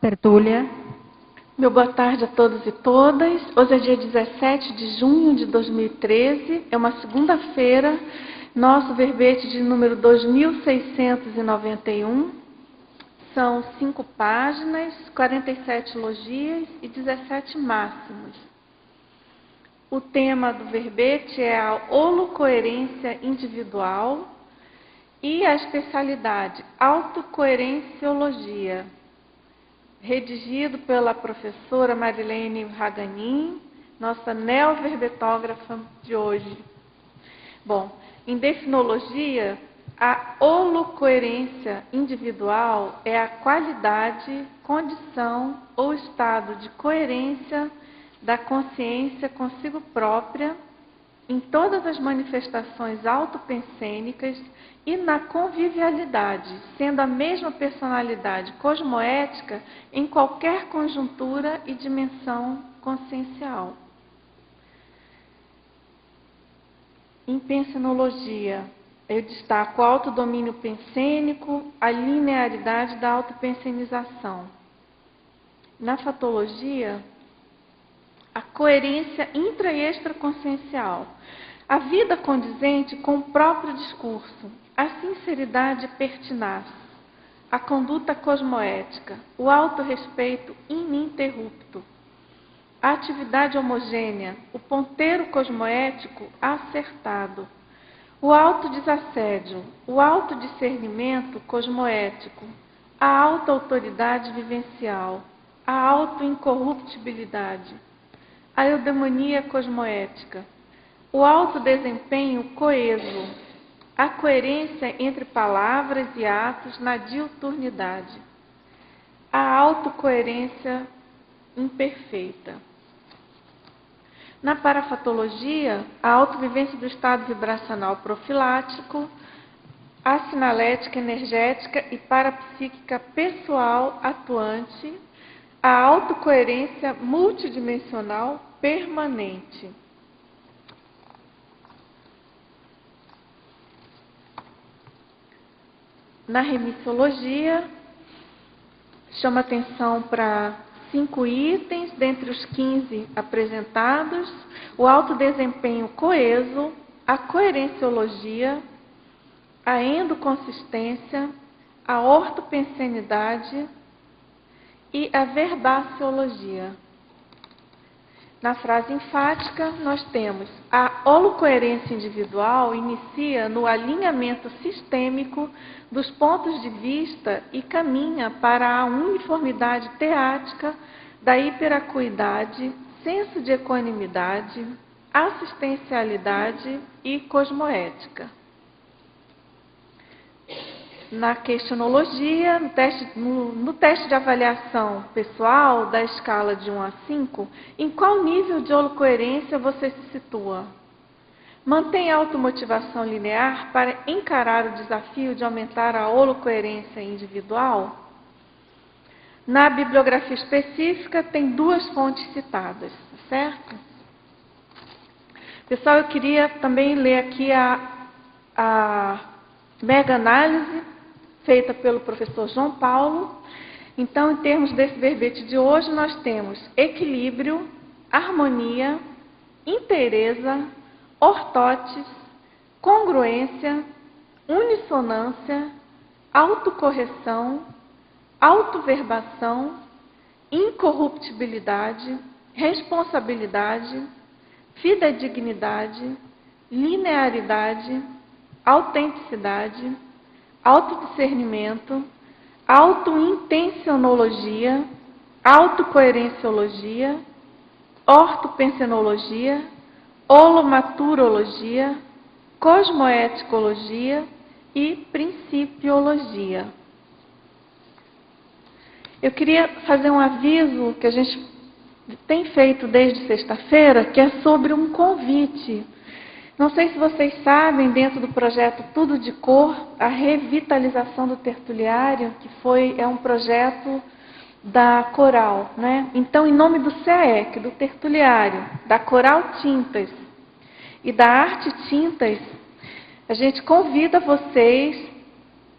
Tertúlia. Meu boa tarde a todos e todas. Hoje é dia 17 de junho de 2013, é uma segunda-feira, nosso verbete de número 2691. São 5 páginas, 47 logias e 17 máximos. O tema do verbete é a holocoerência individual e a especialidade autocoerenciologia, redigido pela professora Marilene Raganin, nossa neoverbetógrafa de hoje. Bom, em definologia, a holocoerência individual é a qualidade, condição ou estado de coerência da consciência consigo própria em todas as manifestações autopensênicas e na convivialidade, sendo a mesma personalidade cosmoética em qualquer conjuntura e dimensão consciencial. Em pensenologia, eu destaco o autodomínio pensênico, a linearidade da autopensenização. Na fatologia, a coerência intra e extraconsciencial, a vida condizente com o próprio discurso, a sinceridade e pertinaz, a conduta cosmoética, o autorrespeito ininterrupto, a atividade homogênea, o ponteiro cosmoético acertado, o autodesassédio, o autodiscernimento cosmoético, a autoautoridade vivencial, a autoincorruptibilidade, a eudemonia cosmoética, o autodesempenho coeso, a coerência entre palavras e atos na diuturnidade, a autocoerência imperfeita. Na parafatologia, a autovivência do estado vibracional profilático, a sinalética energética e parapsíquica pessoal atuante, a autocoerência multidimensional permanente. Na remissiologia, chama atenção para 5 itens, dentre os 15 apresentados: o autodesempenho coeso, a coerenciologia, a endoconsistência, a ortopensenidade e a verbaciologia. Na frase enfática, nós temos: a holocoerência individual inicia no alinhamento sistêmico dos pontos de vista e caminha para a uniformidade teática da hiperacuidade, senso de equanimidade, assistencialidade e cosmoética. Na questionologia, no teste de avaliação pessoal da escala de 1 a 5, em qual nível de holocoerência você se situa? Mantém a automotivação linear para encarar o desafio de aumentar a holocoerência individual? Na bibliografia específica, tem 2 fontes citadas, certo? Pessoal, eu queria também ler aqui a mega-análise feita pelo professor João Paulo. Então, em termos desse verbete de hoje, nós temos equilíbrio, harmonia, inteireza, ortotes, congruência, unissonância, autocorreção, autoverbação, incorruptibilidade, responsabilidade, fidedignidade, linearidade, autenticidade, autodiscernimento, autointencionologia, autocoerenciologia, ortopensenologia, holomaturologia, cosmoeticologia e principiologia. Eu queria fazer um aviso que a gente tem feito desde sexta-feira, que é sobre um convite. Não sei se vocês sabem, dentro do projeto Tudo de Cor, a revitalização do tertuliário, que é um projeto da Coral, né? Então, em nome do CAEC, do tertuliário, da Coral Tintas e da Arte Tintas, a gente convida vocês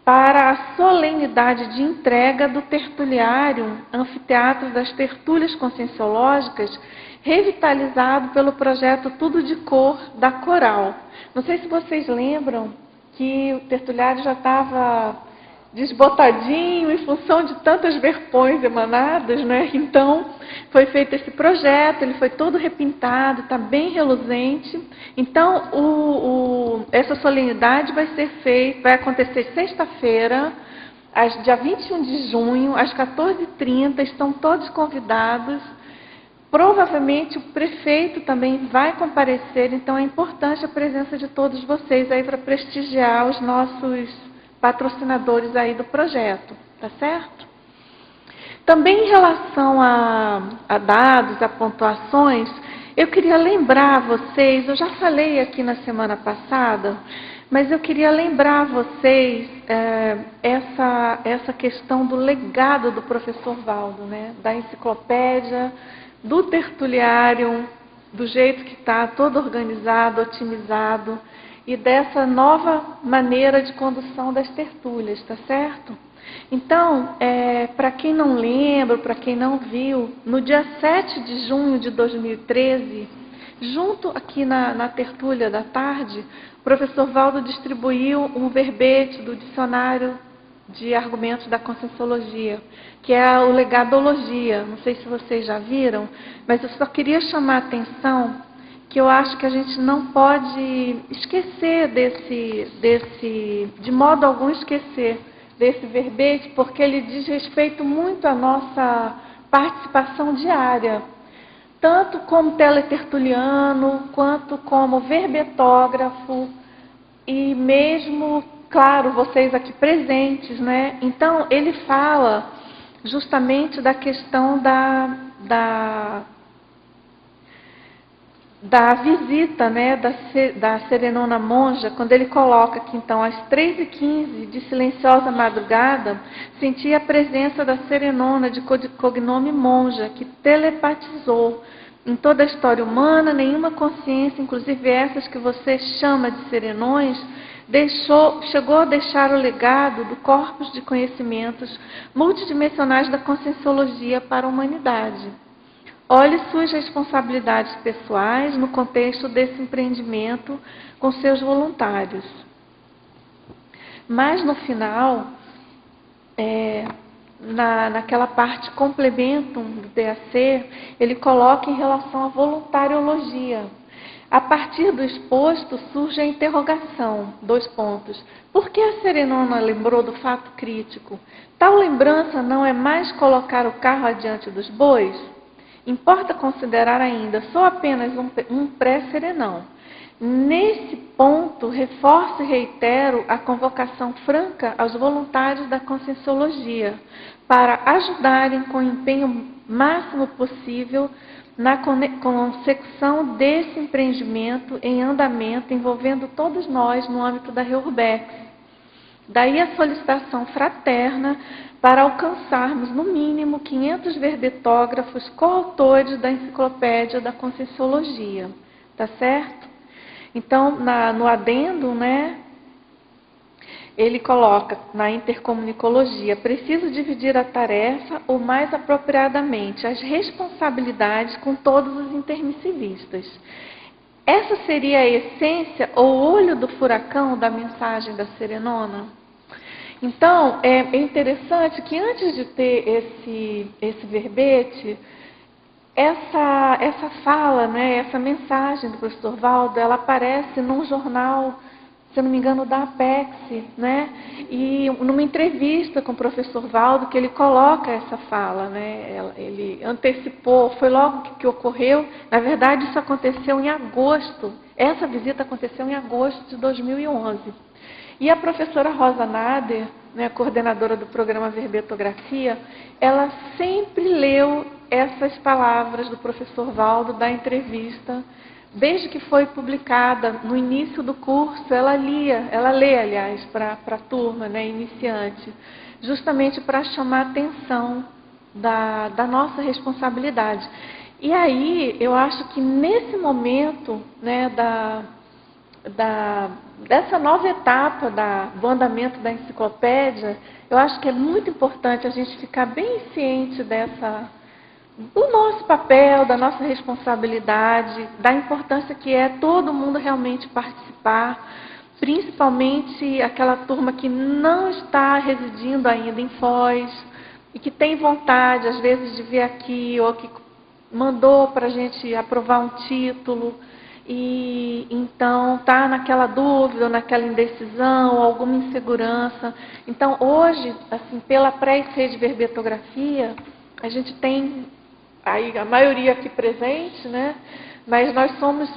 para a solenidade de entrega do tertuliário Anfiteatro das Tertúlias Conscienciológicas, revitalizado pelo projeto Tudo de Cor da Coral. Não sei se vocês lembram que o tertuliário já estava desbotadinho em função de tantas verpões emanadas, né? Então, foi feito esse projeto, ele foi todo repintado, está bem reluzente. Então, essa solenidade vai acontecer sexta-feira, dia 21 de junho, às 14h30, estão todos convidados. Provavelmente o prefeito também vai comparecer, então é importante a presença de todos vocês aí para prestigiar os nossos patrocinadores aí do projeto, tá certo? Também em relação a dados, a pontuações, eu queria lembrar a vocês, eu já falei aqui na semana passada, mas eu queria lembrar a vocês essa questão do legado do professor Valdo, né? Da enciclopédia, do tertuliário, do jeito que está, todo organizado, otimizado, e dessa nova maneira de condução das tertúlias, tá certo? Então, para quem não lembra, para quem não viu, no dia 7 de junho de 2013, junto aqui na tertúlia da tarde, o professor Valdo distribuiu um verbete do dicionário de argumentos da Conscienciologia, que é o Legadologia. Não sei se vocês já viram, mas eu só queria chamar a atenção que eu acho que a gente não pode esquecer de modo algum esquecer desse verbete, porque ele diz respeito muito à nossa participação diária, tanto como teletertuliano, quanto como verbetógrafo, e mesmo, claro, vocês aqui presentes, né? Então, ele fala justamente da questão da visita, né, da serenona monja, quando ele coloca que, então, às 3h15 de silenciosa madrugada, sentia a presença da serenona de cognome monja, que telepatizou. Em toda a história humana, nenhuma consciência, inclusive essas que você chama de serenões, chegou a deixar o legado do corpus de conhecimentos multidimensionais da Conscienciologia para a humanidade. Olhe suas responsabilidades pessoais no contexto desse empreendimento com seus voluntários. Mas, no final, naquela parte complementum do DAC, ele coloca em relação à voluntariologia. A partir do exposto, surge a interrogação, 2 pontos. Por que a serenona lembrou do fato crítico? Tal lembrança não é mais colocar o carro adiante dos bois? Importa considerar ainda, sou apenas um pré-serenão. Nesse ponto, reforço e reitero a convocação franca aos voluntários da Conscienciologia para ajudarem com o empenho máximo possível na consecução desse empreendimento em andamento envolvendo todos nós no âmbito da Reurbex. Daí a solicitação fraterna para alcançarmos, no mínimo, 500 verbetógrafos coautores da enciclopédia da Conscienciologia. Tá certo? Então, no adendo, né, ele coloca na intercomunicologia, preciso dividir a tarefa o mais apropriadamente, as responsabilidades com todos os intermissivistas. Essa seria a essência ou olho do furacão da mensagem da serenona? Então, é interessante que antes de ter esse verbete, essa fala, né, essa mensagem do professor Valdo, ela aparece num jornal, se eu não me engano, da Apex, né? E numa entrevista com o professor Valdo, que ele coloca essa fala, né? Ele antecipou, foi logo que ocorreu. Na verdade, isso aconteceu em agosto. Essa visita aconteceu em agosto de 2011. E a professora Rosa Nader, né, coordenadora do programa Verbetografia, ela sempre leu essas palavras do professor Valdo da entrevista. Desde que foi publicada no início do curso, ela lê, aliás, para a turma, né, iniciante, justamente para chamar a atenção da nossa responsabilidade. E aí, eu acho que nesse momento, né, dessa nova etapa do andamento da enciclopédia, eu acho que é muito importante a gente ficar bem ciente do nosso papel, da nossa responsabilidade, da importância que é todo mundo realmente participar, principalmente aquela turma que não está residindo ainda em Foz e que tem vontade, às vezes, de vir aqui ou que mandou para a gente aprovar um título e então está naquela dúvida, ou naquela indecisão, ou alguma insegurança. Então, hoje, assim, pela pré-IC de verbetografia, a gente tem aí a maioria aqui presente, né? Mas nós somos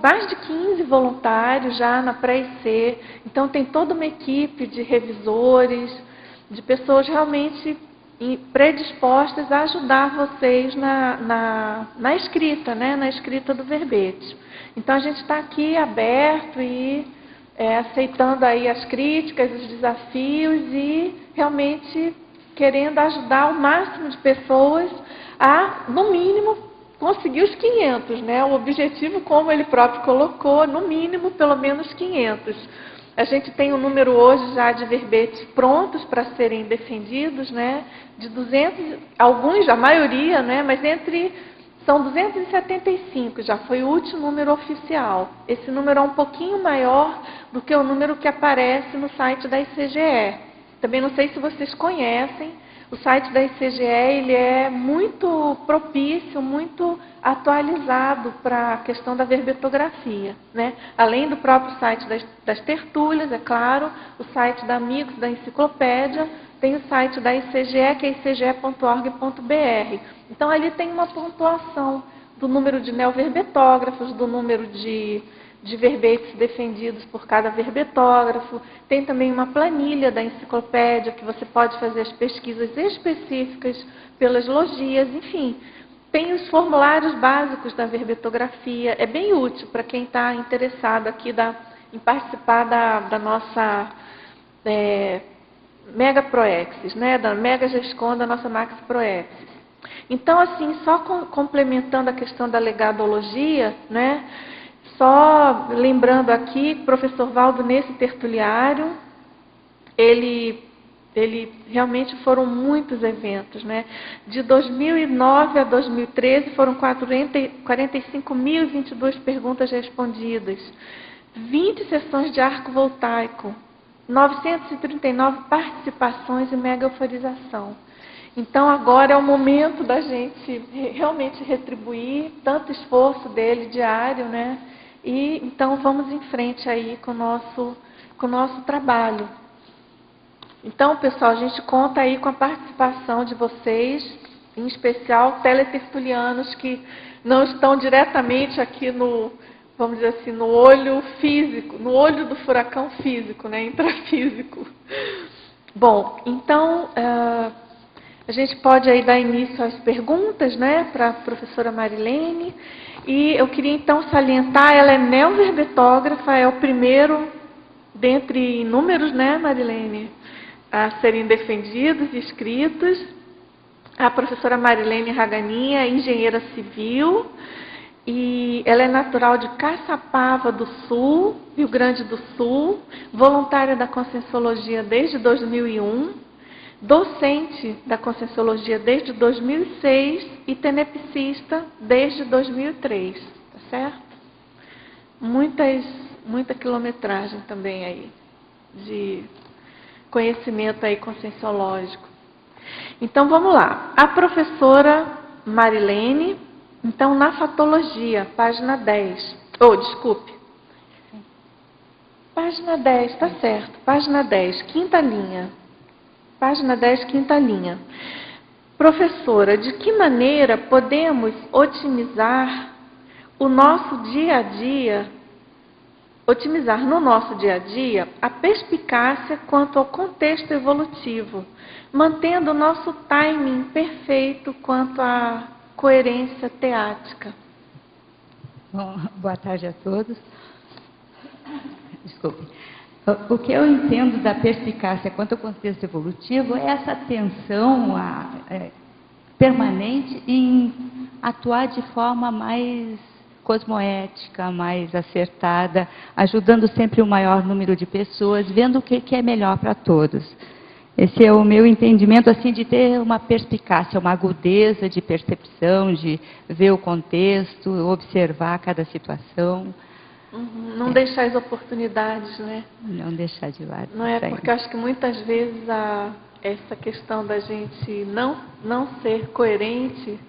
mais de 15 voluntários já na pré-IC. Então, tem toda uma equipe de revisores, de pessoas realmente predispostas a ajudar vocês na escrita, né? Na escrita do verbete. Então, a gente está aqui aberto e aceitando aí as críticas, os desafios e realmente querendo ajudar o máximo de pessoas a, no mínimo, conseguir os 500, né? O objetivo, como ele próprio colocou, no mínimo, pelo menos 500. A gente tem um número hoje já de verbetes prontos para serem defendidos, né? De 200, alguns, a maioria, né? Mas são 275, já foi o último número oficial. Esse número é um pouquinho maior do que o número que aparece no site da ICGE. Também não sei se vocês conhecem, o site da ICGE ele é muito propício, muito atualizado para a questão da verbetografia, né? Além do próprio site das tertúlias, é claro, o site da Amigos da Enciclopédia, tem o site da ICGE, que é icge.org.br. Então, ali tem uma pontuação do número de neoverbetógrafos, do número de verbetes defendidos por cada verbetógrafo. Tem também uma planilha da enciclopédia, que você pode fazer as pesquisas específicas pelas logias, enfim. Tem os formulários básicos da verbetografia. É bem útil para quem está interessado aqui em participar da nossa Mega Proexis, né? Da Mega Gescom, da nossa Max Proexis. Então, assim, só complementando a questão da legadologia, né? Só lembrando aqui, o professor Valdo, nesse tertuliário, ele realmente foram muitos eventos, né? De 2009 a 2013 foram 45.022 perguntas respondidas, 20 sessões de arco voltaico, 939 participações e mega euforização. Então, agora é o momento da gente realmente retribuir tanto esforço dele diário, né? E então vamos em frente aí com o nosso trabalho. Então, pessoal, a gente conta aí com a participação de vocês, em especial teletertulianos que não estão diretamente aqui vamos dizer assim, no olho físico, no olho do furacão físico, né, intrafísico. Bom, então, a gente pode aí dar início às perguntas, né, para a professora Marilene. E eu queria então salientar, ela é neoverbetógrafa, é o primeiro dentre inúmeros, né, Marilene, a serem defendidos e escritos. A professora Marilene Raganinha é engenheira civil e ela é natural de Caçapava do Sul, Rio Grande do Sul, voluntária da Conscienciologia desde 2001, docente da Conscienciologia desde 2006 e tenepsista desde 2003, tá certo? Muita quilometragem também aí, de conhecimento aí conscienciológico. Então, vamos lá. A professora Marilene, então, na fatologia, página 10. Desculpe. Página 10, tá certo. Página 10, quinta linha. Página 10, quinta linha. Professora, de que maneira podemos otimizar no nosso dia a dia a perspicácia quanto ao contexto evolutivo, mantendo o nosso timing perfeito quanto à coerência teática? Bom, boa tarde a todos. Desculpe. O que eu entendo da perspicácia quanto ao contexto evolutivo é essa atenção permanente em atuar de forma mais cosmoética, mais acertada, ajudando sempre o maior número de pessoas, vendo o que é melhor para todos. Esse é o meu entendimento, assim, de ter uma perspicácia, uma agudeza de percepção, de ver o contexto, observar cada situação. Não deixar as oportunidades, né? Não deixar de lado. Não é? Porque eu acho que muitas vezes essa questão da gente não ser coerente,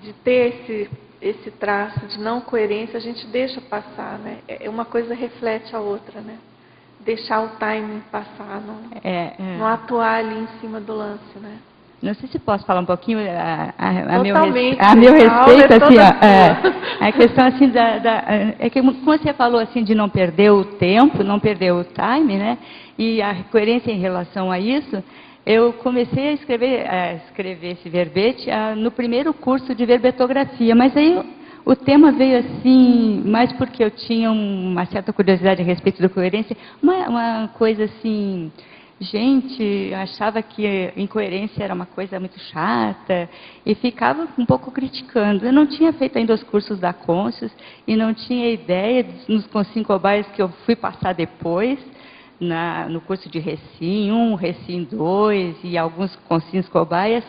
de ter esse traço de não coerência, a gente deixa passar, né? Uma coisa reflete a outra, né? Deixar o timing passar, não atuar ali em cima do lance, né? Não sei se posso falar um pouquinho a meu respeito, assim, a questão assim é que como você falou assim de não perder o tempo, não perder o time, né? E a coerência em relação a isso, eu comecei a escrever esse verbete no primeiro curso de verbetografia, mas aí o tema veio assim, mais porque eu tinha uma certa curiosidade a respeito da coerência, uma coisa assim. Gente, achava que incoerência era uma coisa muito chata e ficava um pouco criticando. Eu não tinha feito ainda os cursos da Conscius e não tinha ideia nos Consim Cobaias que eu fui passar depois, no curso de Recim 1, Recim 2 e alguns Consims Cobaias,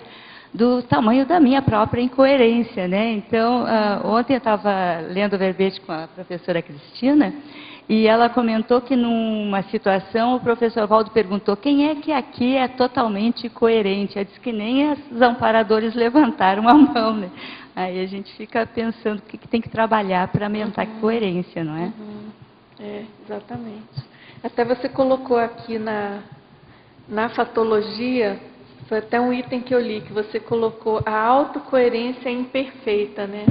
do tamanho da minha própria incoerência, né? Então, ontem eu estava lendo o verbete com a professora Cristina, e ela comentou que numa situação o professor Valdo perguntou quem é que aqui é totalmente coerente. Ela disse que nem os amparadores levantaram a mão, né? Aí a gente fica pensando o que tem que trabalhar para aumentar a coerência, não é? Exatamente. Até você colocou aqui na fatologia, foi até um item que eu li, que você colocou a autocoerência imperfeita, né?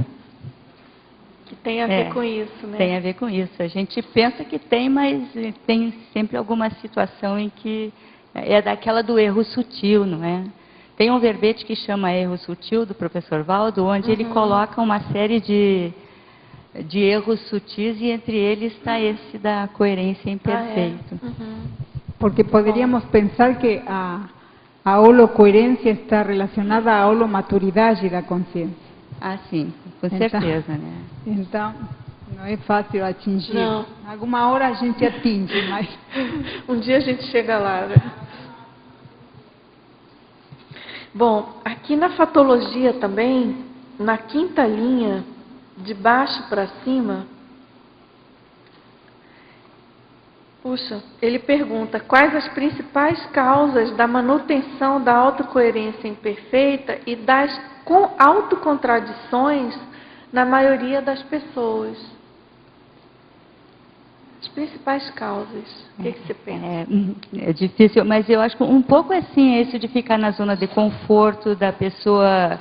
Que tem a ver com isso, né? Tem a ver com isso. A gente pensa que tem, mas tem sempre alguma situação em que é daquela do erro sutil, não é? Tem um verbete que chama Erro Sutil, do professor Valdo, onde ele coloca uma série de erros sutis e entre eles está esse da coerência imperfeita. Porque poderíamos pensar que a holocoerência está relacionada à holomaturidade da consciência. Ah, sim, com certeza, né? Então, não é fácil atingir. Não. Alguma hora a gente atinge, mas... Um dia a gente chega lá, né? Bom, aqui na fatologia também, na quinta linha, de baixo para cima, puxa, ele pergunta quais as principais causas da manutenção da autocoerência imperfeita e das autocontradições na maioria das pessoas. As principais causas. O que você pensa? É difícil, mas eu acho que um pouco assim, é isso de ficar na zona de conforto, da pessoa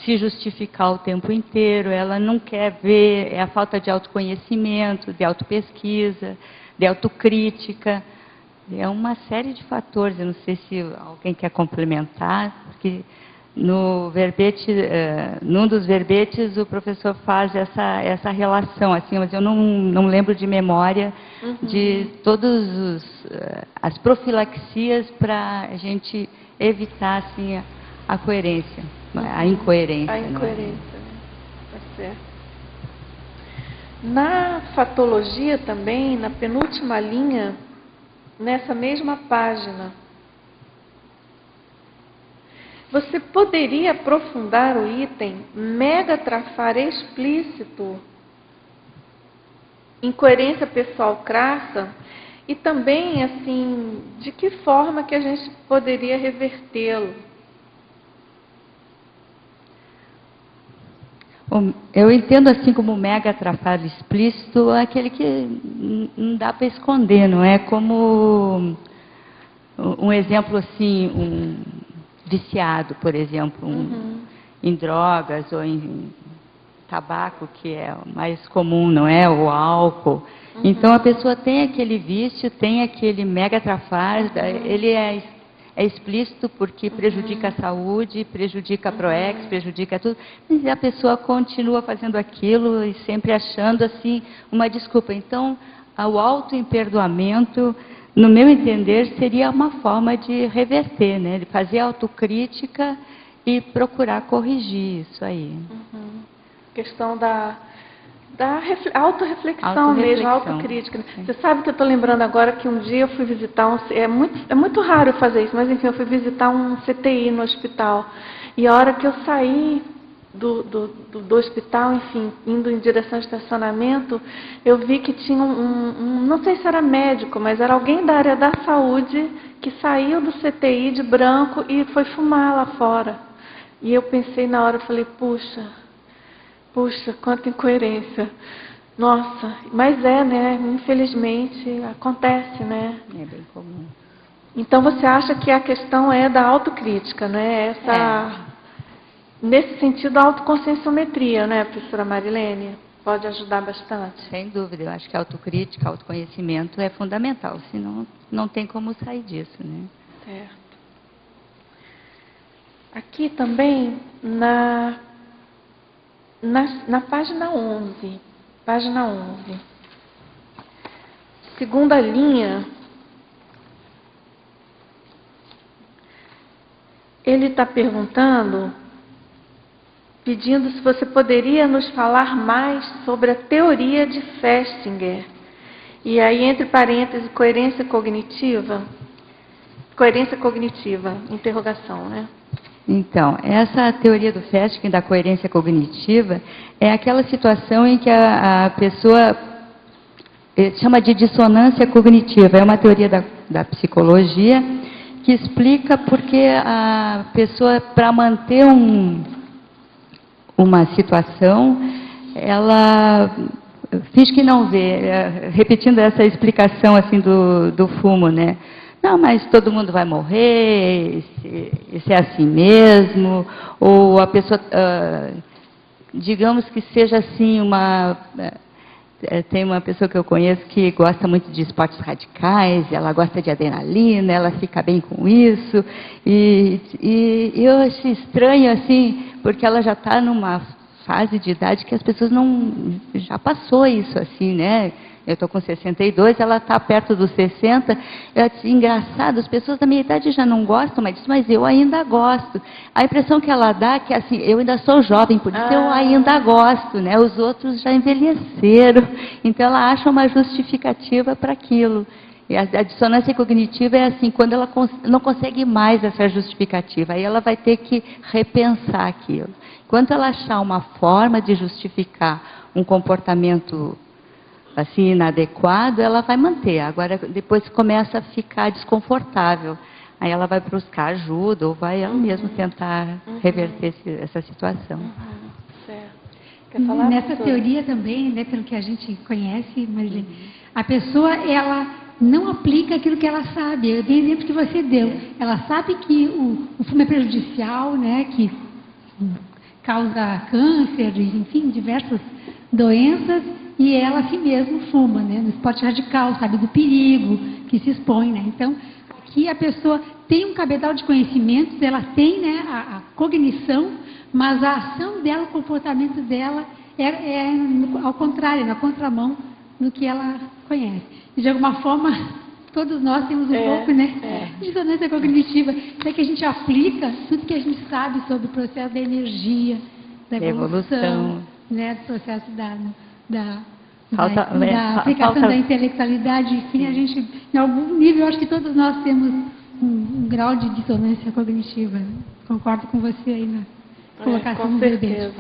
se justificar o tempo inteiro, ela não quer ver, é a falta de autoconhecimento, de autopesquisa, de autocrítica. É uma série de fatores, eu não sei se alguém quer complementar, porque no verbete, num dos verbetes o professor faz essa relação, assim, mas eu não lembro de memória de todas as profilaxias para a gente evitar assim, a coerência, a incoerência. A incoerência, né? Tá certo. Na fatologia também, na penúltima linha, nessa mesma página, você poderia aprofundar o item megatrafar explícito, incoerência pessoal crassa, e também, assim, de que forma que a gente poderia revertê-lo? Eu entendo assim como mega atrapalho explícito, aquele que não dá para esconder, não é? Como um exemplo assim, um viciado, por exemplo, em drogas ou em tabaco, que é o mais comum, não é? O álcool. Então a pessoa tem aquele vício, tem aquele mega atrapalho, ele é explícito porque prejudica a saúde, prejudica a PROEX, prejudica tudo, mas a pessoa continua fazendo aquilo e sempre achando assim uma desculpa. Então, o autoimperdoamento, no meu entender, seria uma forma de reverter, né? De fazer autocrítica e procurar corrigir isso aí. Questão da autorreflexão mesmo, autocrítica. Você sabe que eu estou lembrando agora que um dia eu fui visitar é muito raro eu fazer isso, mas enfim, eu fui visitar um CTI no hospital. E a hora que eu saí do hospital, enfim, indo em direção ao estacionamento, eu vi que tinha não sei se era médico, mas era alguém da área da saúde que saiu do CTI de branco e foi fumar lá fora. E eu pensei na hora, eu falei, puxa, quanta incoerência. Nossa, mas né? Infelizmente acontece, né? É bem comum. Então você acha que a questão é da autocrítica, né? Nesse sentido, a autoconscienciometria, né, professora Marilene? Pode ajudar bastante. Sem dúvida, eu acho que a autocrítica, autoconhecimento é fundamental, senão não tem como sair disso, né? Certo. Aqui também, na página 11, segunda linha, ele está pedindo se você poderia nos falar mais sobre a teoria de Festinger. E aí, entre parênteses, coerência cognitiva, interrogação, né? Então, essa teoria do Festinger, da coerência cognitiva, é aquela situação em que a pessoa chama de dissonância cognitiva. É uma teoria da psicologia que explica porque a pessoa, para manter uma situação, ela finge que não vê, repetindo essa explicação assim do fumo, né? Não, mas todo mundo vai morrer, isso é assim mesmo, ou a pessoa, digamos que seja assim tem uma pessoa que eu conheço que gosta muito de esportes radicais, ela gosta de adrenalina, ela fica bem com isso, e eu acho estranho assim, porque ela já está numa fase de idade que as pessoas já passou isso assim, né? Eu estou com 62, ela está perto dos 60. Engraçado, as pessoas da minha idade já não gostam mais disso, mas eu ainda gosto. A impressão que ela dá é que assim, eu ainda sou jovem, por isso eu ainda gosto, né? Os outros já envelheceram. Então ela acha uma justificativa para aquilo. E a dissonância cognitiva é assim, quando ela não consegue mais essa justificativa, aí ela vai ter que repensar aquilo. Enquanto ela achar uma forma de justificar um comportamento assim inadequado, ela vai manter. Agora, depois começa a ficar desconfortável. Aí ela vai buscar ajuda ou vai ela mesma tentar reverter essa situação. Certo. Quer falar, Nessa professora? teoria também, né, pelo que a gente conhece, Marilene, a pessoa, ela não aplica aquilo que ela sabe. Eu dei exemplo que você deu. Ela sabe que o fumo é prejudicial, né, que causa câncer, enfim, diversas doenças, e ela a si mesma fuma, né, no esporte radical, sabe do perigo que se expõe, né. Então, aqui a pessoa tem um cabedal de conhecimentos, ela tem, né, a cognição, mas a ação dela, o comportamento dela é ao contrário, na contramão do que ela conhece. E de alguma forma, todos nós temos um pouco, né, de dissonância cognitiva. É que a gente aplica tudo que a gente sabe sobre o processo da energia, da evolução, né, do processo da aplicação da intelectualidade. Enfim, a gente, em algum nível, eu acho que todos nós temos um grau de dissonância cognitiva. Concordo com você aí na colocação com do certeza.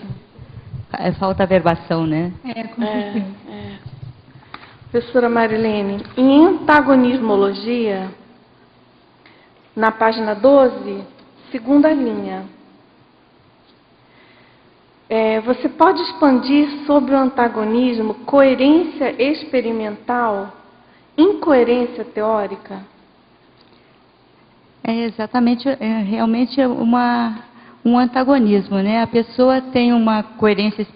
Falta verbação, né? Com certeza. Professora Marilene, em antagonismologia, na página 12, segunda linha, você pode expandir sobre o antagonismo coerência experimental, incoerência teórica? É exatamente, realmente um antagonismo, né? A pessoa tem uma coerência,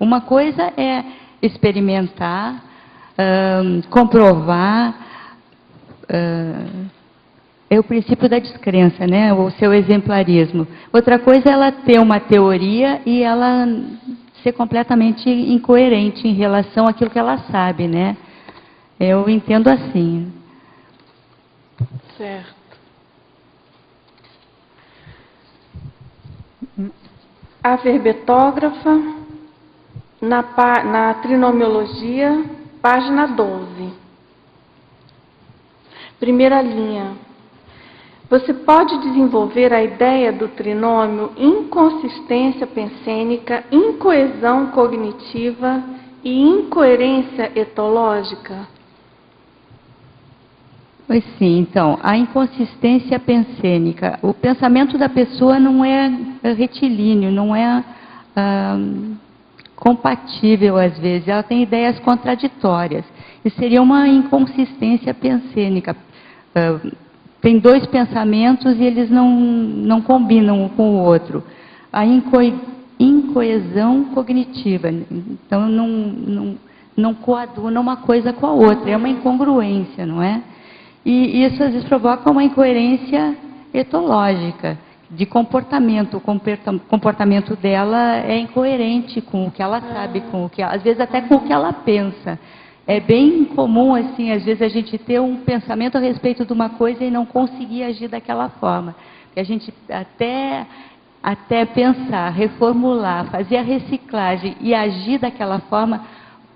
uma coisa é experimentar, comprovar, é o princípio da descrença, né? O seu exemplarismo. Outra coisa é ela ter uma teoria e ela ser completamente incoerente em relação àquilo que ela sabe, né? Eu entendo assim. Certo. A verbetógrafa na trinomiologia, página 12. Primeira linha. Você pode desenvolver a ideia do trinômio inconsistência pensênica, incoesão cognitiva e incoerência etológica? Pois sim, então, a inconsistência pensênica. O pensamento da pessoa não é retilíneo, não é compatível às vezes, ela tem ideias contraditórias. Isso seria uma inconsistência pensênica. Tem dois pensamentos e eles não combinam um com o outro. A incoesão cognitiva, então não coaduna uma coisa com a outra, é uma incongruência, não é? E isso às vezes provoca uma incoerência etológica, de comportamento. O comportamento dela é incoerente com o que ela sabe, com o que, às vezes até com o que ela pensa. É bem comum, assim, às vezes a gente ter um pensamento a respeito de uma coisa e não conseguir agir daquela forma. A gente até pensar, reformular, fazer a reciclagem e agir daquela forma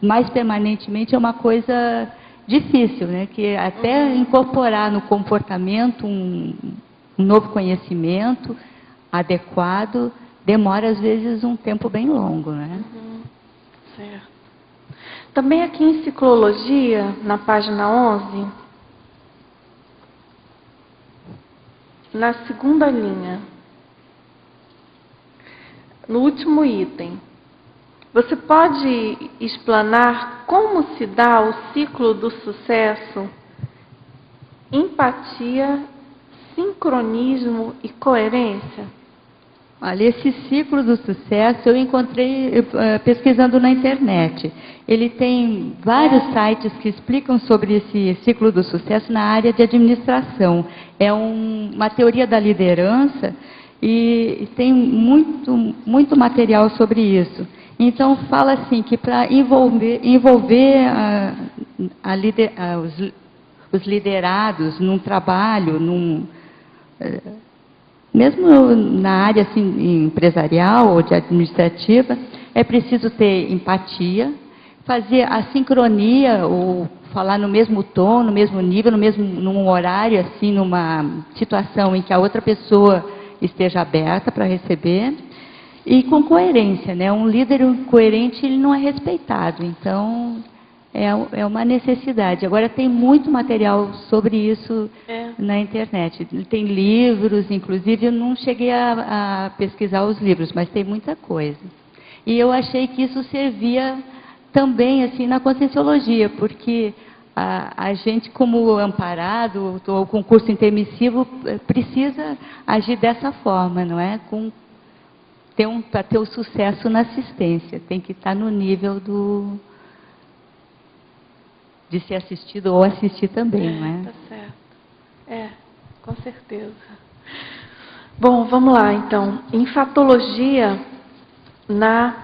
mais permanentemente é uma coisa difícil, né? Que até incorporar no comportamento um novo conhecimento adequado demora às vezes um tempo bem longo, né? Certo. Também aqui em Ciclologia, na página 11, na segunda linha, no último item, você pode explanar como se dá o ciclo do sucesso, empatia, sincronismo e coerência? Olha, esse ciclo do sucesso eu encontrei pesquisando na internet. Ele tem vários sites que explicam sobre esse ciclo do sucesso na área de administração. É uma teoria da liderança e tem muito material sobre isso. Então, fala assim que para envolver os liderados num trabalho, mesmo na área assim, empresarial ou de administrativa, é preciso ter empatia, fazer a sincronia, ou falar no mesmo tom, no mesmo nível, num horário, assim, numa situação em que a outra pessoa esteja aberta para receber, e com coerência, né? Um líder incoerente, ele não é respeitado, então é uma necessidade. Agora, tem muito material sobre isso na internet. Tem livros, inclusive, eu não cheguei a pesquisar os livros, mas tem muita coisa. E eu achei que isso servia também, assim, na conscienciologia, porque a gente, como amparado, ou com curso intermissivo, precisa agir dessa forma, não é? Para ter o sucesso na assistência, tem que estar no nível de ser assistido ou assistir também, não é? Tá certo. Com certeza. Bom, vamos lá, então. Em Fatologia, na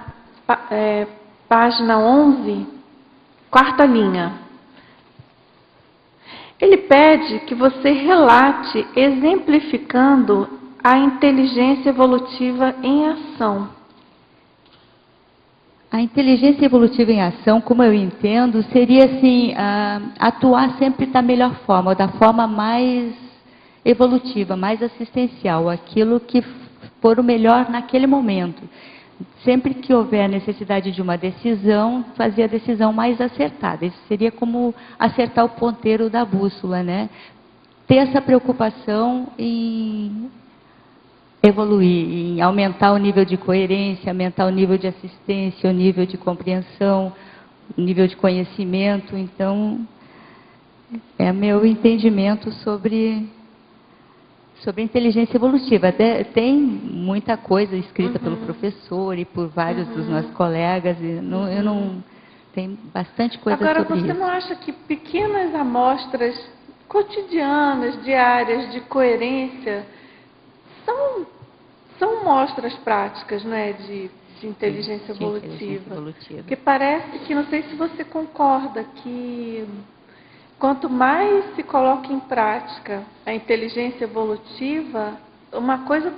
página 11, quarta linha. Ele pede que você relate, exemplificando a inteligência evolutiva em ação. A inteligência evolutiva em ação, como eu entendo, seria assim, atuar sempre da melhor forma, da forma mais evolutiva, mais assistencial, aquilo que for o melhor naquele momento. Sempre que houver necessidade de uma decisão, fazer a decisão mais acertada. Isso seria como acertar o ponteiro da bússola, né? Ter essa preocupação em evoluir, em aumentar o nível de coerência, aumentar o nível de assistência, o nível de compreensão, o nível de conhecimento. Então, é meu entendimento sobre inteligência evolutiva. Até tem muita coisa escrita pelo professor e por vários dos nossos colegas. Tem bastante coisa sobre isso. Agora, você não acha que pequenas amostras cotidianas, diárias, de coerência, são mostras práticas, não é, de inteligência evolutiva? Porque parece que, não sei se você concorda, que quanto mais se coloca em prática a inteligência evolutiva, uma coisa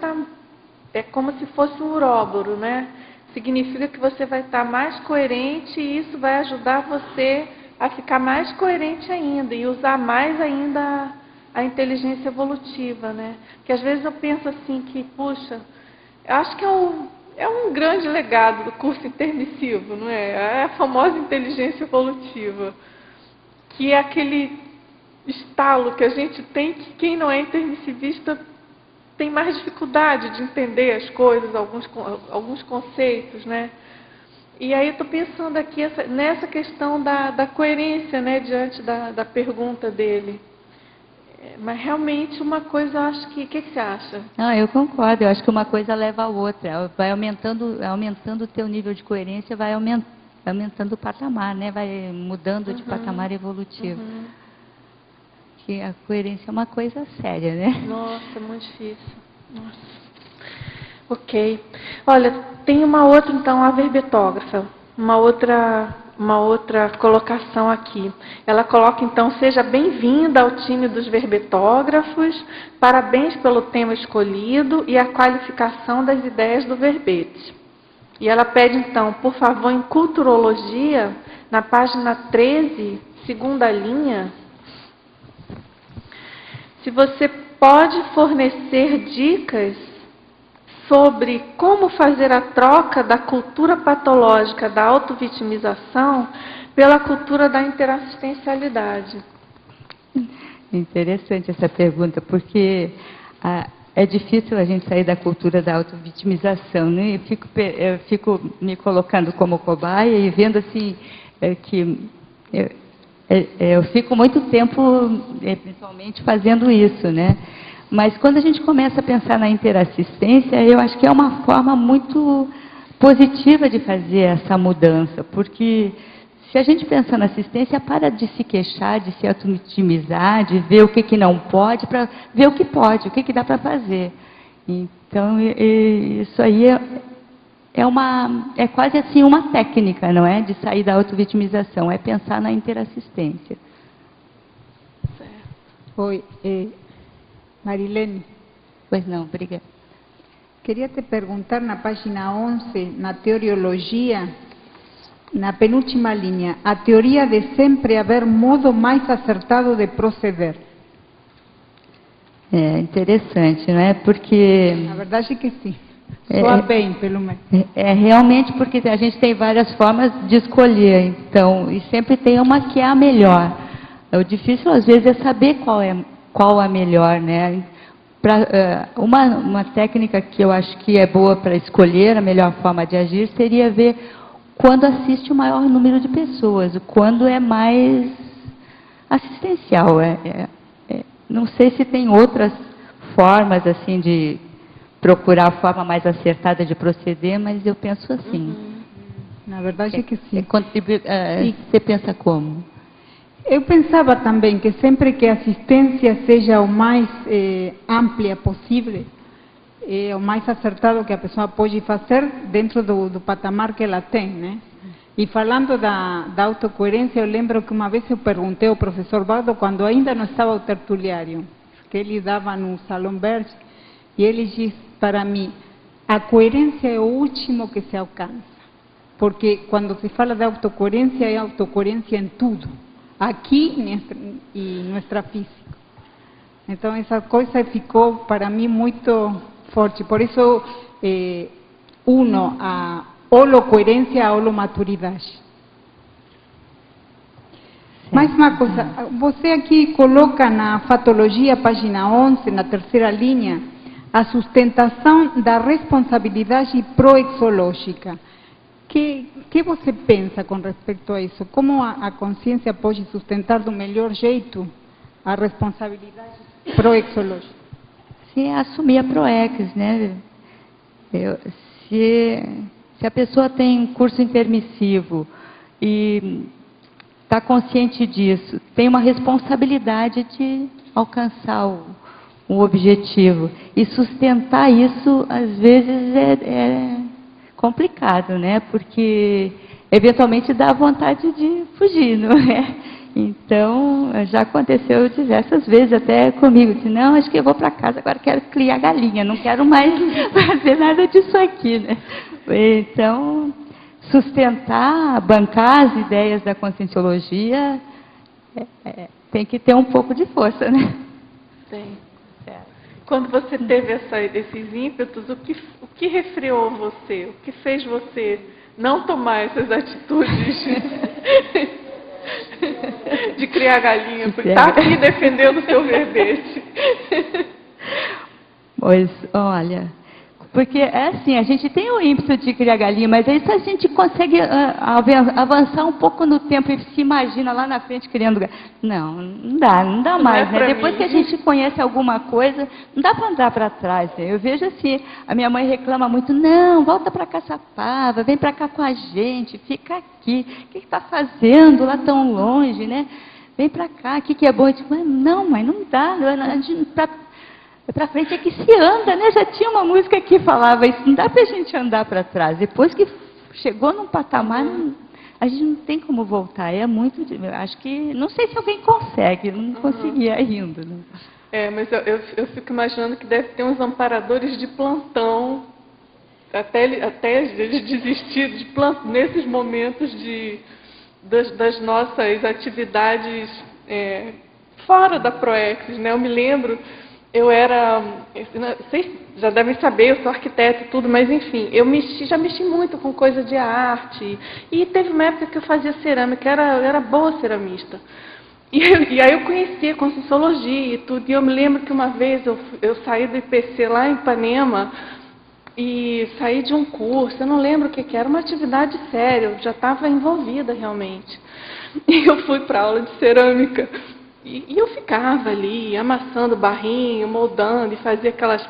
é como se fosse um uróboro, né? significa que você vai estar mais coerente e isso vai ajudar você a ficar mais coerente ainda e usar mais ainda a inteligência evolutiva, né? Que às vezes eu penso assim que, puxa, eu acho que é um grande legado do curso intermissivo, não é? É a famosa inteligência evolutiva, que é aquele estalo que a gente tem que quem não é intermissivista tem mais dificuldade de entender as coisas, alguns conceitos, né? E aí eu estou pensando aqui nessa questão da coerência, né, diante da pergunta dele. Mas realmente uma coisa, eu acho que... O que você acha? Eu concordo. Eu acho que uma coisa leva a outra. Vai aumentando o teu nível de coerência, vai aumentando o patamar, né? Vai mudando de patamar evolutivo. Que a coerência é uma coisa séria, né? Nossa, muito difícil. Nossa. Ok. Olha, tem uma outra, então, a verbetógrafa. Uma outra colocação aqui. Ela coloca, então, seja bem-vinda ao time dos verbetógrafos, parabéns pelo tema escolhido e a qualificação das ideias do verbete. E ela pede, então, por favor, em culturologia, na página 13, segunda linha, se você pode fornecer dicas sobre como fazer a troca da cultura patológica da autovitimização pela cultura da interassistencialidade. Interessante essa pergunta, porque é difícil a gente sair da cultura da autovitimização, né? Eu fico me colocando como cobaia e vendo assim que eu fico muito tempo, principalmente, fazendo isso, né? Mas quando a gente começa a pensar na interassistência, eu acho que é uma forma muito positiva de fazer essa mudança, porque se a gente pensa na assistência, para de se queixar, de se auto-vitimizar, de ver o que não pode, para ver o que pode, o que dá para fazer. Então, isso aí é quase assim uma técnica, não é? De sair da auto-vitimização, é pensar na interassistência. Oi, Marilene. Pois não, obrigada. Queria te perguntar na página 11, na teoriologia, na penúltima linha, a teoria de sempre haver modo mais acertado de proceder. É interessante, não é? Porque... Na verdade é que sim. Soa bem, pelo menos. Realmente porque a gente tem várias formas de escolher, então, e sempre tem uma que é a melhor. O difícil, às vezes, é saber qual a melhor, né? Uma técnica que eu acho que é boa para escolher a melhor forma de agir seria ver quando assiste o maior número de pessoas, quando é mais assistencial. Não sei se tem outras formas assim de procurar a forma mais acertada de proceder, mas eu penso assim. Na verdade é que sim. Você pensa como? Eu pensava também que sempre que a assistência seja o mais ampla possível, o mais acertado que a pessoa pode fazer dentro do patamar que ela tem, né? E falando da autocoerência, eu lembro que uma vez eu perguntei ao professor Baldo, quando ainda não estava o tertuliário, que ele dava no Salão Verde, e ele disse para mim, a coerência é o último que se alcança, porque quando se fala de autocoerência, é autocoerência em tudo, aqui e nossa física. Então, essa coisa ficou para mim muito forte. Por isso, uno a holocoerência a holomaturidade. Mais uma coisa, você aqui coloca na fatologia, página 11, na terceira linha, a sustentação da responsabilidade proexológica. Que você pensa com respeito a isso? Como a consciência pode sustentar do melhor jeito a responsabilidade proexológica? Sim, assumir a proex, né? Se a pessoa tem curso intermissivo e está consciente disso, tem uma responsabilidade de alcançar o objetivo. E sustentar isso, às vezes, é complicado, né? Porque eventualmente dá vontade de fugir, não é? Então, já aconteceu diversas vezes até comigo, disse, não, acho que eu vou para casa, agora quero criar galinha, não quero mais fazer nada disso aqui, né? Então, sustentar, bancar as ideias da Conscienciologia, tem que ter um pouco de força, né? Tem. Quando você teve esses ímpetos, o que refreou você? O que fez você não tomar essas atitudes de criar galinha? Porque está aqui defendendo o seu verbete. Pois, olha, porque é assim, a gente tem o ímpeto de criar galinha, mas aí se a gente consegue avançar um pouco no tempo e se imagina lá na frente criando galinha. Não dá mais, né? Depois que a gente conhece alguma coisa, não dá para andar para trás, né? Eu vejo assim, a minha mãe reclama muito, não, volta para Caçapava, vem para cá com a gente, fica aqui, o que está fazendo lá tão longe, né? Vem para cá, o que é bom? Eu digo, não, mãe, não dá, para frente é que se anda, né? Já tinha uma música que falava isso, não dá para a gente andar para trás. Depois que chegou num patamar, a gente não tem como voltar. É muito, acho que, não sei se alguém consegue, não conseguia ainda. Né? Mas eu fico imaginando que deve ter uns amparadores de plantão, até eles desistirem de plantão, nesses momentos das nossas atividades fora da Proexis, né? Eu me lembro... vocês já devem saber, eu sou arquiteta e tudo, mas enfim, já mexi muito com coisa de arte. E teve uma época que eu fazia cerâmica, eu era boa ceramista. E aí eu conhecia a Conscienciologia e tudo. E eu me lembro que uma vez eu saí do IPC lá em Ipanema e saí de um curso, eu não lembro o que era, uma atividade séria, eu já estava envolvida realmente. E eu fui para aula de cerâmica. E eu ficava ali, amassando barrinho, moldando e fazia aquelas...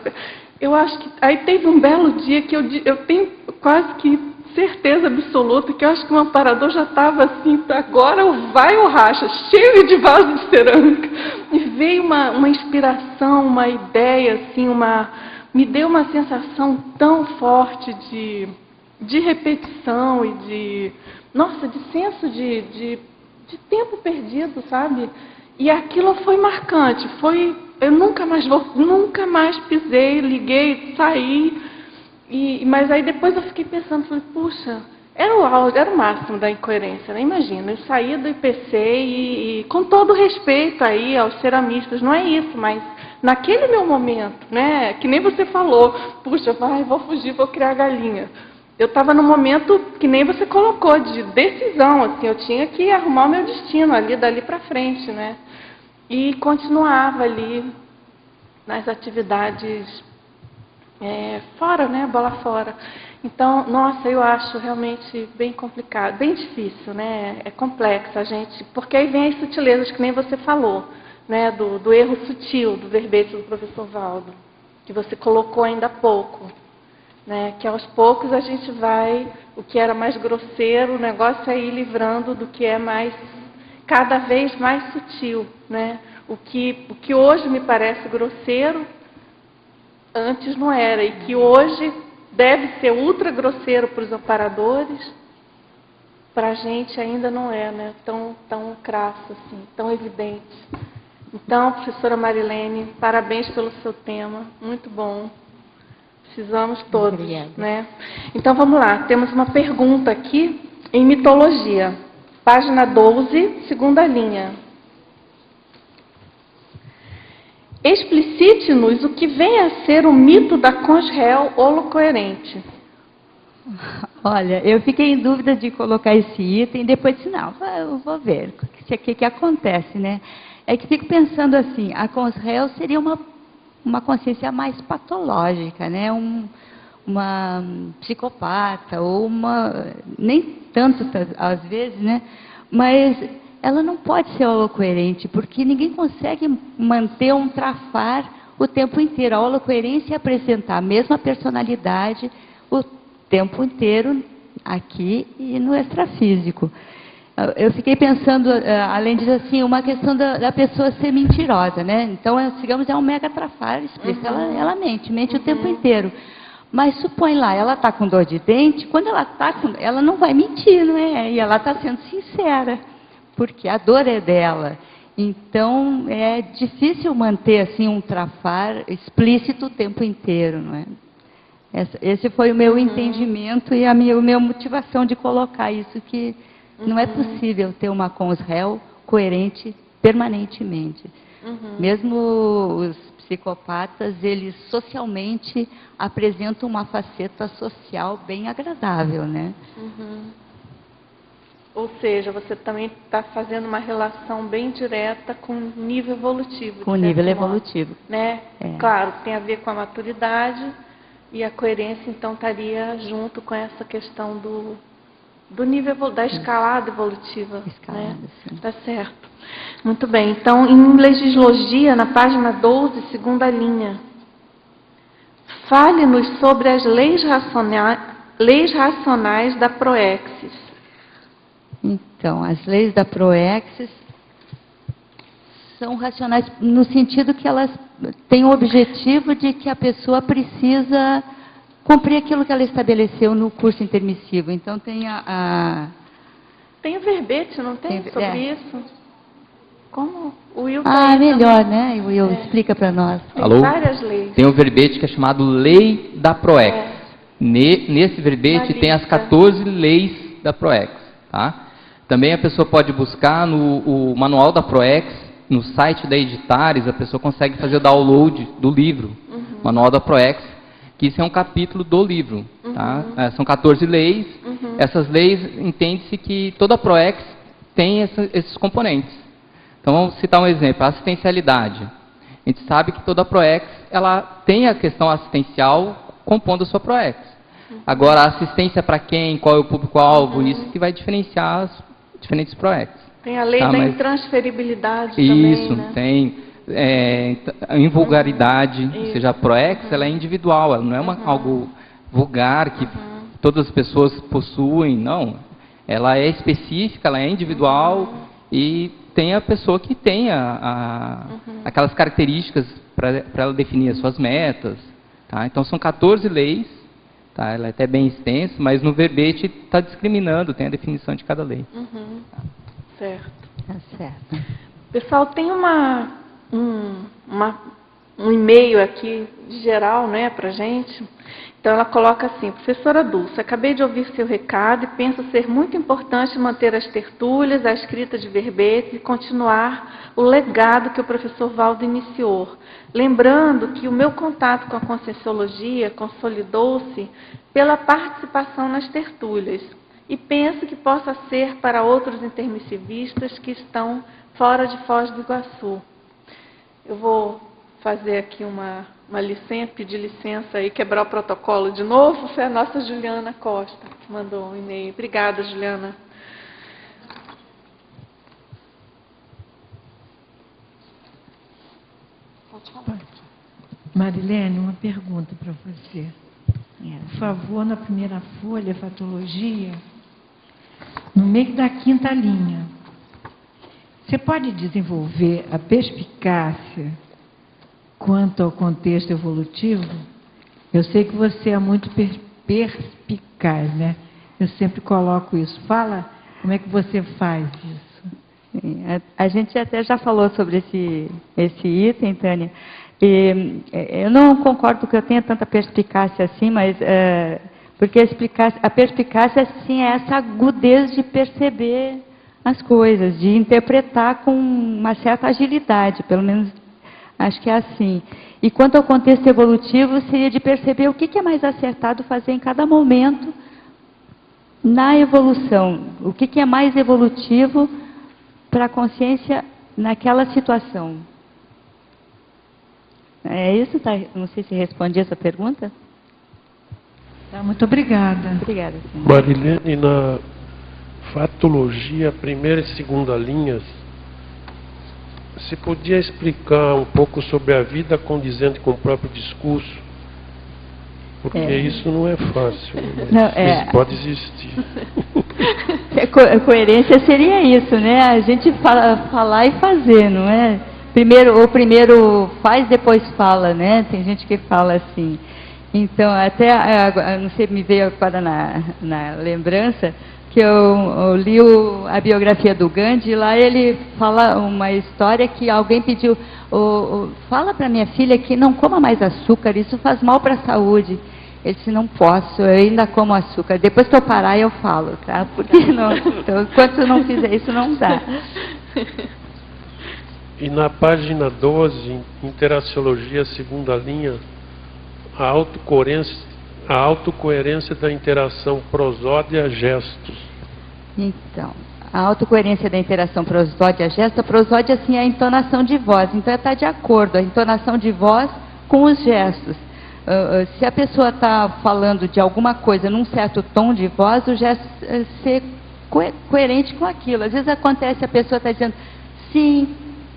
Eu acho que... Aí teve um belo dia que eu tenho quase que certeza absoluta que eu acho que o amparador já estava assim, agora vai ou racha, cheio de vaso de cerâmica. E veio uma inspiração, uma ideia, assim, me deu uma sensação tão forte de repetição e de senso de tempo perdido, sabe? E aquilo foi marcante, eu nunca mais pisei, liguei, saí, mas aí depois eu fiquei pensando, falei, puxa, era o máximo da incoerência, né? Imagina, eu saía do IPC e com todo respeito aí aos ceramistas, não é isso, mas naquele meu momento, né, que nem você falou, puxa, vou fugir, vou criar galinha. Eu estava num momento que nem você colocou, de decisão, assim, eu tinha que arrumar o meu destino ali, dali para frente, né? E continuava ali nas atividades fora, né? Bola fora. Então, nossa, eu acho realmente bem complicado, bem difícil, né? É complexo a gente, porque aí vem as sutilezas que nem você falou, né? Do erro sutil, do verbete do professor Valdo, que você colocou ainda há pouco. Né, que aos poucos a gente vai, o que era mais grosseiro, o negócio é ir livrando do que é cada vez mais sutil. Né? O que hoje me parece grosseiro, antes não era, e que hoje deve ser ultra grosseiro para os amparadores, para a gente ainda não é, né? Tão crasso assim, tão evidente. Então, professora Marilene, parabéns pelo seu tema, muito bom. Precisamos todos, né? Então, vamos lá. Temos uma pergunta aqui em mitologia. Página 12, segunda linha. Explicite-nos o que vem a ser o mito da Consréu holocoerente. Olha, eu fiquei em dúvida de colocar esse item, depois disse, não, eu vou ver o que acontece, né? É que fico pensando assim, a Consréu seria uma consciência mais patológica, né? Uma psicopata, ou nem tanto às vezes, né? Mas ela não pode ser holocoerente, porque ninguém consegue manter um trafar o tempo inteiro. A holocoerência é apresentar a mesma personalidade o tempo inteiro aqui e no extrafísico. Eu fiquei pensando, além disso, assim, uma questão da pessoa ser mentirosa, né? Então, digamos, é um mega trafar explícito. Ela mente o tempo inteiro. Mas supõe lá, ela está com dor de dente, quando ela não vai mentir, não é? E ela está sendo sincera, porque a dor é dela. Então, é difícil manter assim um trafar explícito o tempo inteiro, não é? Esse foi o meu entendimento e a minha motivação de colocar isso, que não é possível ter uma CONSREL coerente permanentemente. Mesmo os psicopatas, eles socialmente apresentam uma faceta social bem agradável, né? Ou seja, você também está fazendo uma relação bem direta com o nível evolutivo. Com o nível evolutivo. Né? Claro, tem a ver com a maturidade e a coerência, então, estaria junto com essa questão do nível, da escalada evolutiva. Escalada, né? sim. Tá certo. Muito bem. Então, em Legislogia, na página 12, segunda linha, fale-nos sobre as leis racionais da Proexis. Então, as leis da Proexis são racionais no sentido que elas têm o objetivo de que a pessoa precisa cumprir aquilo que ela estabeleceu no curso intermissivo. Então, tem Tem o verbete, não tem? Sobre isso? Como? O Will melhor, né? O Will explica para nós. Tem Alô? várias leis. Tem um verbete que é chamado Lei da Proex. Nesse verbete tem as 14 leis da Proex. Tá? Também a pessoa pode buscar no manual da Proex, no site da Editares, a pessoa consegue fazer o download do livro, Manual da Proex, que isso é um capítulo do livro. Tá? São 14 leis. Essas leis, entende-se que toda a Proex tem esses componentes. Então, vamos citar um exemplo, a assistencialidade. A gente sabe que toda a Proex, ela tem a questão assistencial compondo a sua Proex. Agora, a assistência para quem, qual é o público-alvo, isso que vai diferenciar as diferentes Proex. Tem a lei da intransferibilidade isso, também, né? Tem a invulgaridade, ou seja, a Proex, ela é individual, ela não é algo vulgar que todas as pessoas possuem, não. Ela é específica, ela é individual e tem a pessoa que tem aquelas características para ela definir as suas metas. Tá? Então, são 14 leis, tá? Ela é até bem extensa, mas no verbete está discriminando, tem a definição de cada lei. Certo. Tá certo. Pessoal, tem um e-mail aqui geral, né, para gente. Então, ela coloca assim: professora Dulce, acabei de ouvir seu recado e penso ser muito importante manter as tertúlias, a escrita de verbetes e continuar o legado que o professor Valdo iniciou. Lembrando que o meu contato com a Conscienciologia consolidou-se pela participação nas tertúlias e penso que possa ser para outros intermissivistas que estão fora de Foz do Iguaçu. Eu vou fazer aqui uma licença, pedir licença e quebrar o protocolo de novo. Foi a nossa Juliana Costa que mandou um e-mail. Obrigada, Juliana. Pode falar. Marilene, uma pergunta para você. Por favor, na primeira folha, Fatologia, no meio da 5ª linha, você pode desenvolver a perspicácia quanto ao contexto evolutivo? Eu sei que você é muito perspicaz, né? Eu sempre coloco isso. Fala como é que você faz isso. Sim, a gente até já falou sobre esse item, Tânia. E eu não concordo que eu tenha tanta perspicácia assim, mas porque a perspicácia sim é essa agudez de perceber as coisas, de interpretar com uma certa agilidade, pelo menos acho que é assim. E quanto ao contexto evolutivo, seria de perceber o que é mais acertado fazer em cada momento na evolução, o que é mais evolutivo para a consciência naquela situação. É isso? Tá? Não sei se respondi essa pergunta. Tá, muito obrigada. Obrigada, senhora. Marilene, na Fatologia, 1ª e 2ª linhas, você podia explicar um pouco sobre a vida condizente com o próprio discurso? Porque isso não é fácil, mas isso pode existir. Coerência seria isso, né? A gente falar e fazer, não é? Primeiro faz, depois fala, né? Tem gente que fala assim. Então, até, não sei, me veio agora na lembrança, que eu li a biografia do Gandhi, e lá ele fala uma história que alguém pediu, fala para minha filha que não coma mais açúcar, isso faz mal para a saúde. Ele disse, não posso, eu ainda como açúcar. Depois que eu parar, eu falo, tá? Porque não, então, enquanto eu não fizer isso, não dá. E na página 12, Interaciologia, segunda linha, a autocoerência da interação prosódia-gestos. Então, a autocoerência da interação prosódia-gesto, a prosódia, assim, é a entonação de voz. Então, está de acordo, a entonação de voz com os gestos. Se a pessoa está falando de alguma coisa num certo tom de voz, o gesto ser coerente com aquilo. Às vezes acontece, a pessoa está dizendo sim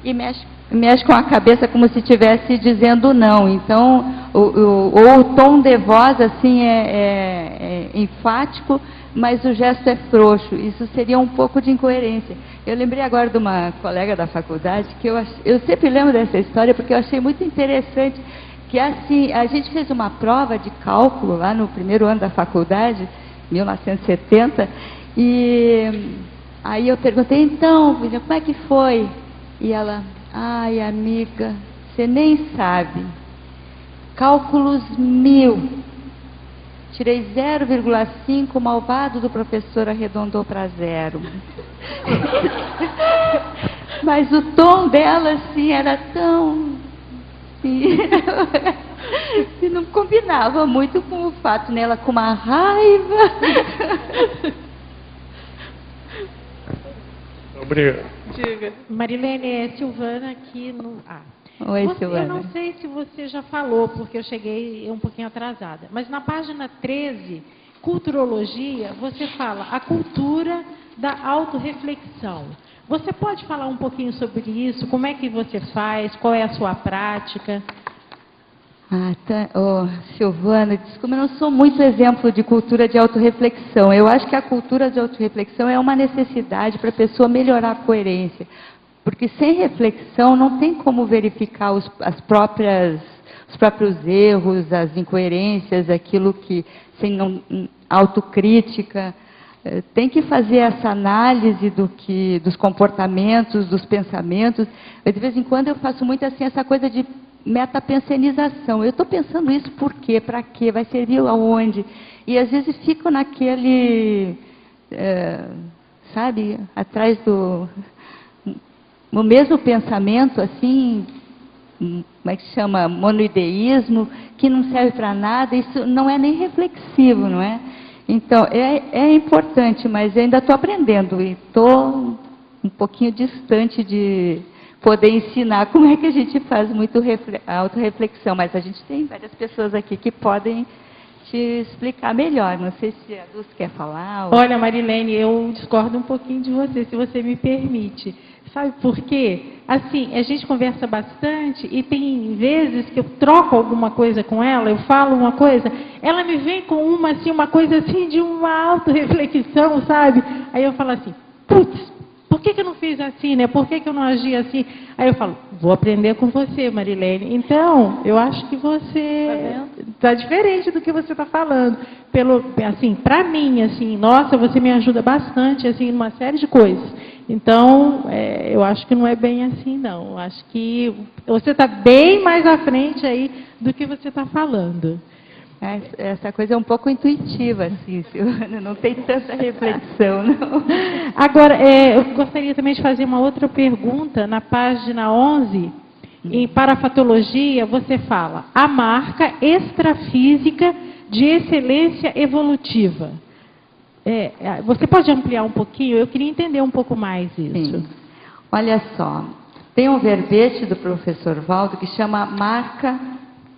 e mexe com a cabeça como se estivesse dizendo não. Então, o tom de voz assim é enfático, mas o gesto é frouxo. Isso seria um pouco de incoerência. Eu lembrei agora de uma colega da faculdade, que eu sempre lembro dessa história, porque eu achei muito interessante, que assim, a gente fez uma prova de cálculo lá no primeiro ano da faculdade, 1970, e aí eu perguntei, então, como é que foi? E ela, ai, amiga, você nem sabe, cálculos 1000, tirei 0,5, o malvado do professor arredondou para 0. Mas o tom dela, assim, era tão... E não combinava muito com o fato, né? Ela com uma raiva. Obrigado. Diga. Marilene, é Silvana aqui no... Oi, Silvana. Eu não sei se você já falou, porque eu cheguei um pouquinho atrasada, mas na página 13, Culturologia, você fala a cultura da autorreflexão. Você pode falar um pouquinho sobre isso? Como é que você faz? Qual é a sua prática? Silvana, desculpa, eu não sou muito exemplo de cultura de autorreflexão. Eu acho que a cultura de autorreflexão é uma necessidade para a pessoa melhorar a coerência. Porque sem reflexão não tem como verificar os próprios erros, as incoerências, aquilo que, sem autocrítica. Tem que fazer essa análise dos comportamentos, dos pensamentos. De vez em quando eu faço muito assim, essa coisa de metapensenização. Eu estou pensando isso por quê? Para quê? Vai servir aonde? E às vezes fico naquele, sabe, atrás no mesmo pensamento, assim, como é que se chama? Monoideísmo, que não serve para nada. Isso não é nem reflexivo, não é? Então, é importante, mas eu ainda estou aprendendo e estou um pouquinho distante de poder ensinar como é que a gente faz muito autorreflexão, mas a gente tem várias pessoas aqui que podem te explicar melhor. Não sei se a Dulce quer falar. Ou... Olha, Marilene, eu discordo um pouquinho de você, se você me permite. Sabe por quê? Assim, a gente conversa bastante e tem vezes que eu troco alguma coisa com ela, eu falo uma coisa, ela me vem com uma coisa assim de uma autorreflexão, sabe? Aí eu falo assim, putz, por que eu não fiz assim, né? Por que eu não agi assim? Aí eu falo, vou aprender com você, Marilene. Então, eu acho que você está diferente do que você está falando. Assim, para mim, assim, nossa, você me ajuda bastante, assim, numa série de coisas. Então, eu acho que não é bem assim, não. Eu acho que você está bem mais à frente aí do que você está falando. Essa coisa é um pouco intuitiva, assim, Silvana, não tem tanta reflexão, não. Agora, eu gostaria também de fazer uma outra pergunta. Na página 11, em Parafatologia, você fala a marca extrafísica de excelência evolutiva. Você pode ampliar um pouquinho? Eu queria entender um pouco mais isso. Sim. Olha só, tem um verbete do professor Valdo que chama marca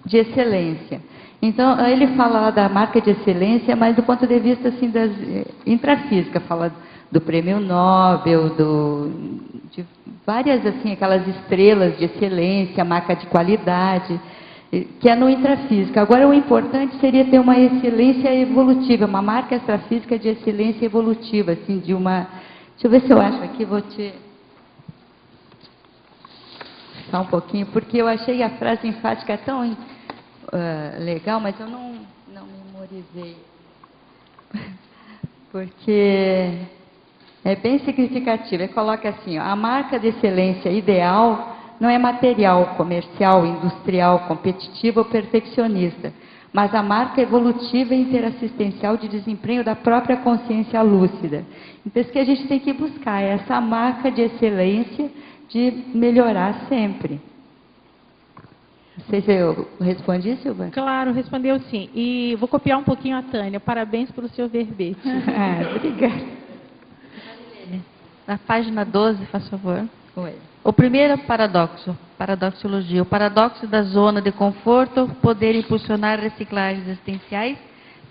de excelência. Então, ele fala lá da marca de excelência, mas do ponto de vista assim, das intrafísica, fala do prêmio Nobel, de várias assim, aquelas estrelas de excelência, marca de qualidade, que é no intrafísica. Agora, o importante seria ter uma excelência evolutiva, uma marca extrafísica de excelência evolutiva, assim, de uma... Deixa eu ver se eu acho aqui, vou te... Só um pouquinho, porque eu achei a frase enfática tão... legal, mas eu não memorizei, porque é bem significativo. Ele coloca assim, ó, a marca de excelência ideal não é material, comercial, industrial, competitiva ou perfeccionista, mas a marca evolutiva e interassistencial de desempenho da própria consciência lúcida. Então, isso que a gente tem que buscar, é essa marca de excelência, de melhorar sempre. Não sei se eu respondi, Silvana. Claro, respondeu sim. E vou copiar um pouquinho a Tânia. Parabéns pelo seu verbete. Obrigada. Na página 12, faz favor. Oi. O primeiro paradoxo, paradoxologia. O paradoxo da zona de conforto, poder impulsionar reciclagens existenciais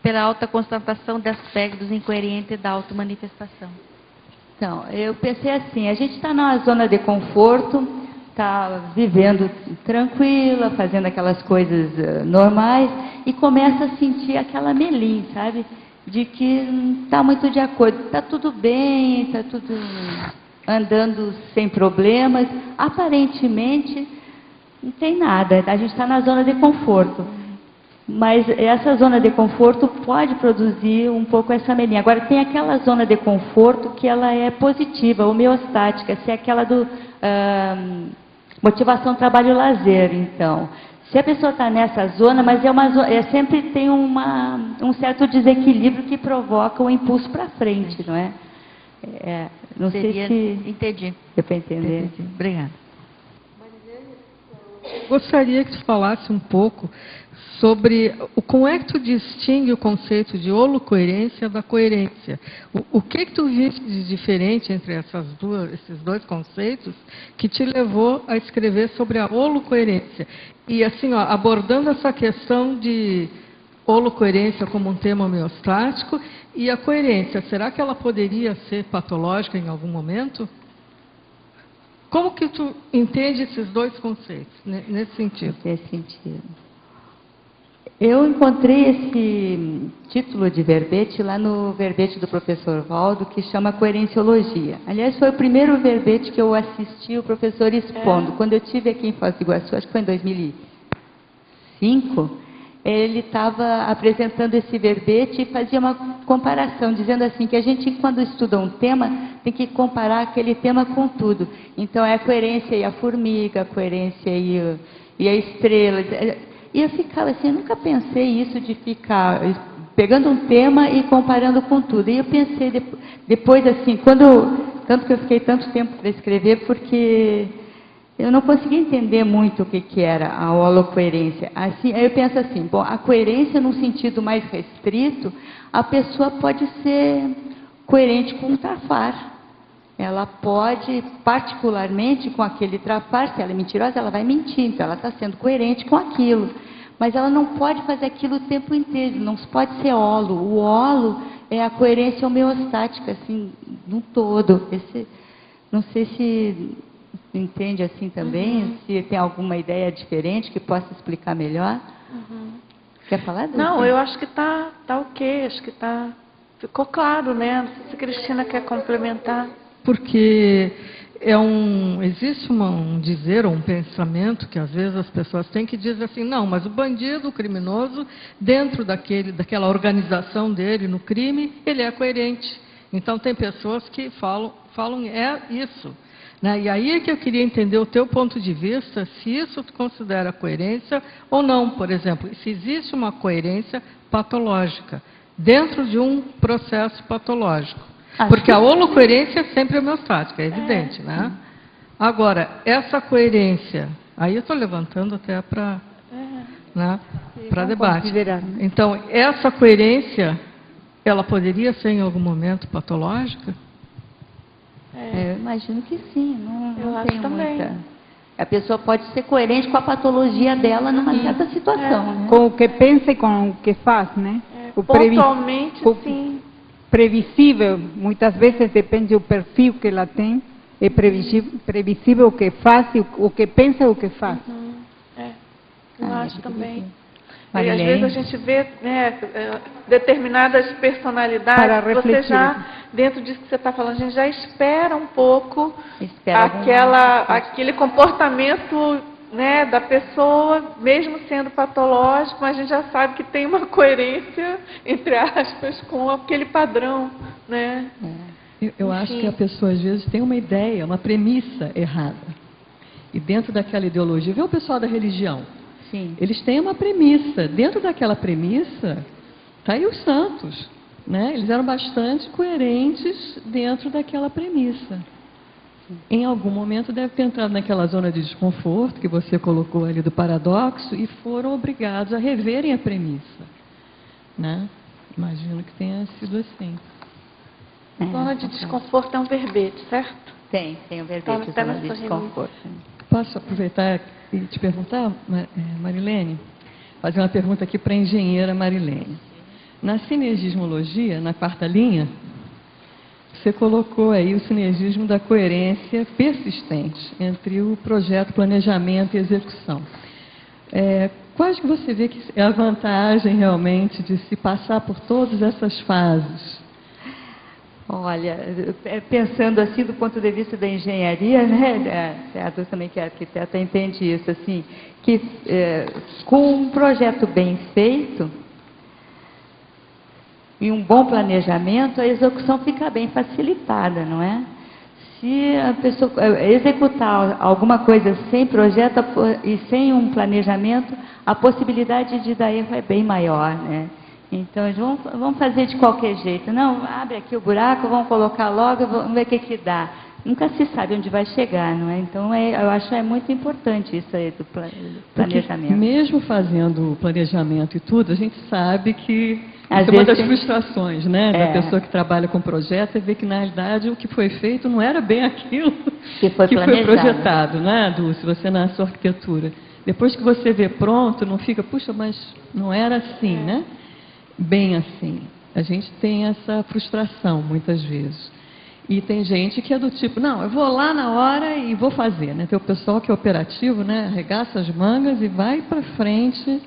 pela alta constatação de aspectos incoerentes da automanifestação. Então, eu pensei assim, a gente está numa zona de conforto, está vivendo tranquila, fazendo aquelas coisas normais, e começa a sentir aquela melim, sabe? De que não está muito de acordo, está tudo bem, está tudo andando sem problemas, aparentemente não tem nada, a gente está na zona de conforto. Mas essa zona de conforto pode produzir um pouco essa melinha. Agora, tem aquela zona de conforto que ela é positiva, homeostática, se é aquela do motivação, trabalho, lazer, então. Se a pessoa está nessa zona, mas sempre tem um certo desequilíbrio que provoca um impulso para frente, não é? Não sei se... Entendi. Deu para entender? Entendi. Obrigada. Gostaria que tu falasse um pouco sobre como é que tu distingue o conceito de holocoerência da coerência. O que tu viste de diferente entre esses dois conceitos que te levou a escrever sobre a holocoerência? E assim, abordando essa questão de holocoerência como um tema homeostático e a coerência, será que ela poderia ser patológica em algum momento? Como que tu entende esses dois conceitos, nesse sentido? Nesse sentido. Eu encontrei esse título de verbete lá no verbete do professor Valdo, que chama Coerenciologia. Aliás, foi o primeiro verbete que eu assisti o professor expondo. Quando eu estive aqui em Foz do Iguaçu, acho que foi em 2005, ele estava apresentando esse verbete e fazia uma comparação, dizendo assim, que a gente, quando estuda um tema, tem que comparar aquele tema com tudo. Então, é a coerência e a formiga, a coerência e a estrela. E eu ficava assim, eu nunca pensei isso de ficar pegando um tema e comparando com tudo. E eu pensei depois assim, tanto que eu fiquei tanto tempo para escrever, porque eu não conseguia entender muito o que era a holocoerência. Assim, aí eu penso assim, bom, a coerência num sentido mais restrito, a pessoa pode ser coerente com o trafar. Ela pode, particularmente com aquele trafar, se ela é mentirosa, ela vai mentir, então ela está sendo coerente com aquilo. Mas ela não pode fazer aquilo o tempo inteiro, não pode ser holo. O holo é a coerência homeostática, assim, no todo. Não sei se entende assim também, se tem alguma ideia diferente que possa explicar melhor. Quer falar? Não, eu acho que tá ok, acho que ficou claro, né? Não sei se a Cristina quer complementar. Porque existe um dizer ou um pensamento que às vezes as pessoas têm que dizer assim, não, mas o bandido, o criminoso, dentro daquela organização dele no crime, ele é coerente. Então tem pessoas que falam isso. Né? E aí é que eu queria entender o teu ponto de vista, se isso tu considera coerência ou não. Por exemplo, se existe uma coerência patológica dentro de um processo patológico. Porque a holocoerência é sempre homeostática, é evidente, né? Agora, essa coerência, aí eu estou levantando até para debate. Então, essa coerência, ela poderia ser em algum momento patológica? Eu imagino que sim, não tenho também. muita... A pessoa pode ser coerente com a patologia dela numa certa situação. Né? Com o que pensa e com o que faz, né? Pontualmente, sim. Previsível, muitas vezes depende do perfil que ela tem, é previsível o que faz, o que pensa e o que faz. Eu acho também. E às vezes a gente vê determinadas personalidades, você já, dentro disso que você está falando, a gente já espera um pouco aquele comportamento, né, da pessoa, mesmo sendo patológico, mas a gente já sabe que tem uma coerência, entre aspas, com aquele padrão, né? Eu acho que a pessoa às vezes tem uma ideia, uma premissa errada. E dentro daquela ideologia, vê o pessoal da religião. Sim. Eles têm uma premissa. Dentro daquela premissa, está aí os santos. Né? Eles eram bastante coerentes dentro daquela premissa. Em algum momento deve ter entrado naquela zona de desconforto que você colocou ali do paradoxo e foram obrigados a reverem a premissa. Né? Imagino que tenha sido assim. Zona de desconforto é um verbete, certo? Tem um verbete, Tá zona na de sua desconforto. Posso aproveitar e te perguntar, Marilene? Fazer uma pergunta aqui para a engenheira Marilene. Na sinergismologia, na quarta linha, você colocou aí o sinergismo da coerência persistente entre o projeto, planejamento e execução. Quais que você vê que é a vantagem realmente de se passar por todas essas fases? Olha, pensando assim do ponto de vista da engenharia, né, a Dulce também que é arquiteta entende isso, assim, que com um projeto bem feito e um bom planejamento, a execução fica bem facilitada, não é? Se a pessoa executar alguma coisa sem projeto e sem um planejamento, a possibilidade de dar erro é bem maior, né? Então, eles vamos fazer de qualquer jeito. Não, abre aqui o buraco, vamos colocar logo, vamos ver o que dá. Nunca se sabe onde vai chegar, não é? Então, eu acho que é muito importante isso aí do planejamento. Porque mesmo fazendo o planejamento e tudo, a gente sabe que Às isso é uma das vezes frustrações, né? Da pessoa que trabalha com projeto, é ver que, na realidade, o que foi feito não era bem aquilo que foi projetado, né, Dulce? Você na sua arquitetura. Depois que você vê pronto, não fica, puxa, mas não era assim, né? Bem assim. A gente tem essa frustração, muitas vezes. E tem gente que é do tipo, não, eu vou lá na hora e vou fazer, né? Tem o pessoal que é operativo, né? Arregaça as mangas e vai para frente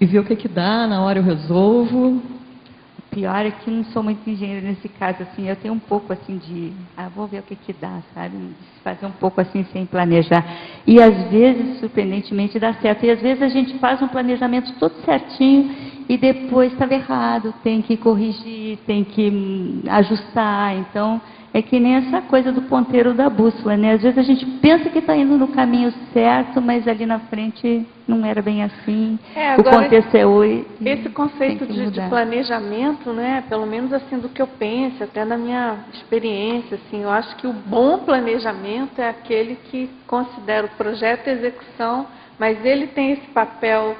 e vê o que dá, na hora eu resolvo. O pior é que não sou muito engenheira nesse caso, assim, eu tenho um pouco assim de, vou ver o que dá, sabe? Fazer um pouco assim sem planejar. E às vezes, surpreendentemente, dá certo. E às vezes a gente faz um planejamento todo certinho e depois estava errado, tem que corrigir, tem que ajustar. Então, é que nem essa coisa do ponteiro da bússola, né? Às vezes a gente pensa que está indo no caminho certo, mas ali na frente não era bem assim. O contexto é hoje. Esse conceito de planejamento, né? Pelo menos assim do que eu penso, até na minha experiência, assim, eu acho que o bom planejamento é aquele que considera o projeto e a execução, mas ele tem esse papel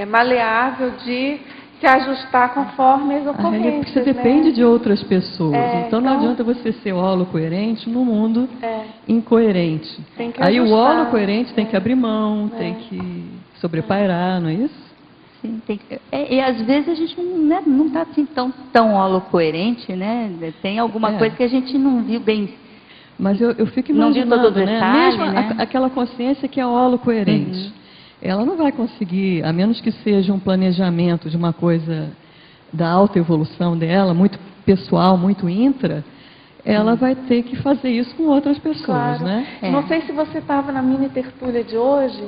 maleável de se ajustar conforme as ocorrências. Porque você depende de outras pessoas. Então não adianta você ser holocoerente no mundo incoerente. Tem que Aí ajustar, o holocoerente tem que abrir mão, tem que sobrepairar, não é isso? Sim, tem que, e às vezes a gente não está assim tão holocoerente, né? Tem alguma coisa que a gente não viu bem. Mas eu fico imaginando, mesmo aquela consciência que é holocoerente. Ela não vai conseguir, a menos que seja um planejamento de uma coisa da autoevolução dela, muito pessoal, muito intra, ela vai ter que fazer isso com outras pessoas, né? Não sei se você estava na mini tertúlia de hoje,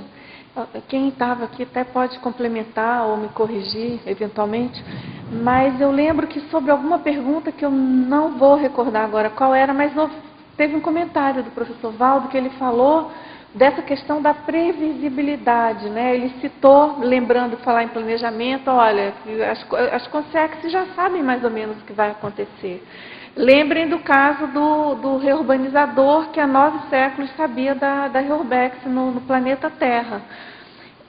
quem estava aqui até pode complementar ou me corrigir, eventualmente, mas eu lembro que sobre alguma pergunta que eu não vou recordar agora qual era, mas teve um comentário do professor Valdo que ele falou dessa questão da previsibilidade, né? Ele citou, lembrando de falar em planejamento, olha, as consexes já sabem mais ou menos o que vai acontecer. Lembrem do caso do reurbanizador, que há 9 séculos sabia da reurbex no planeta Terra.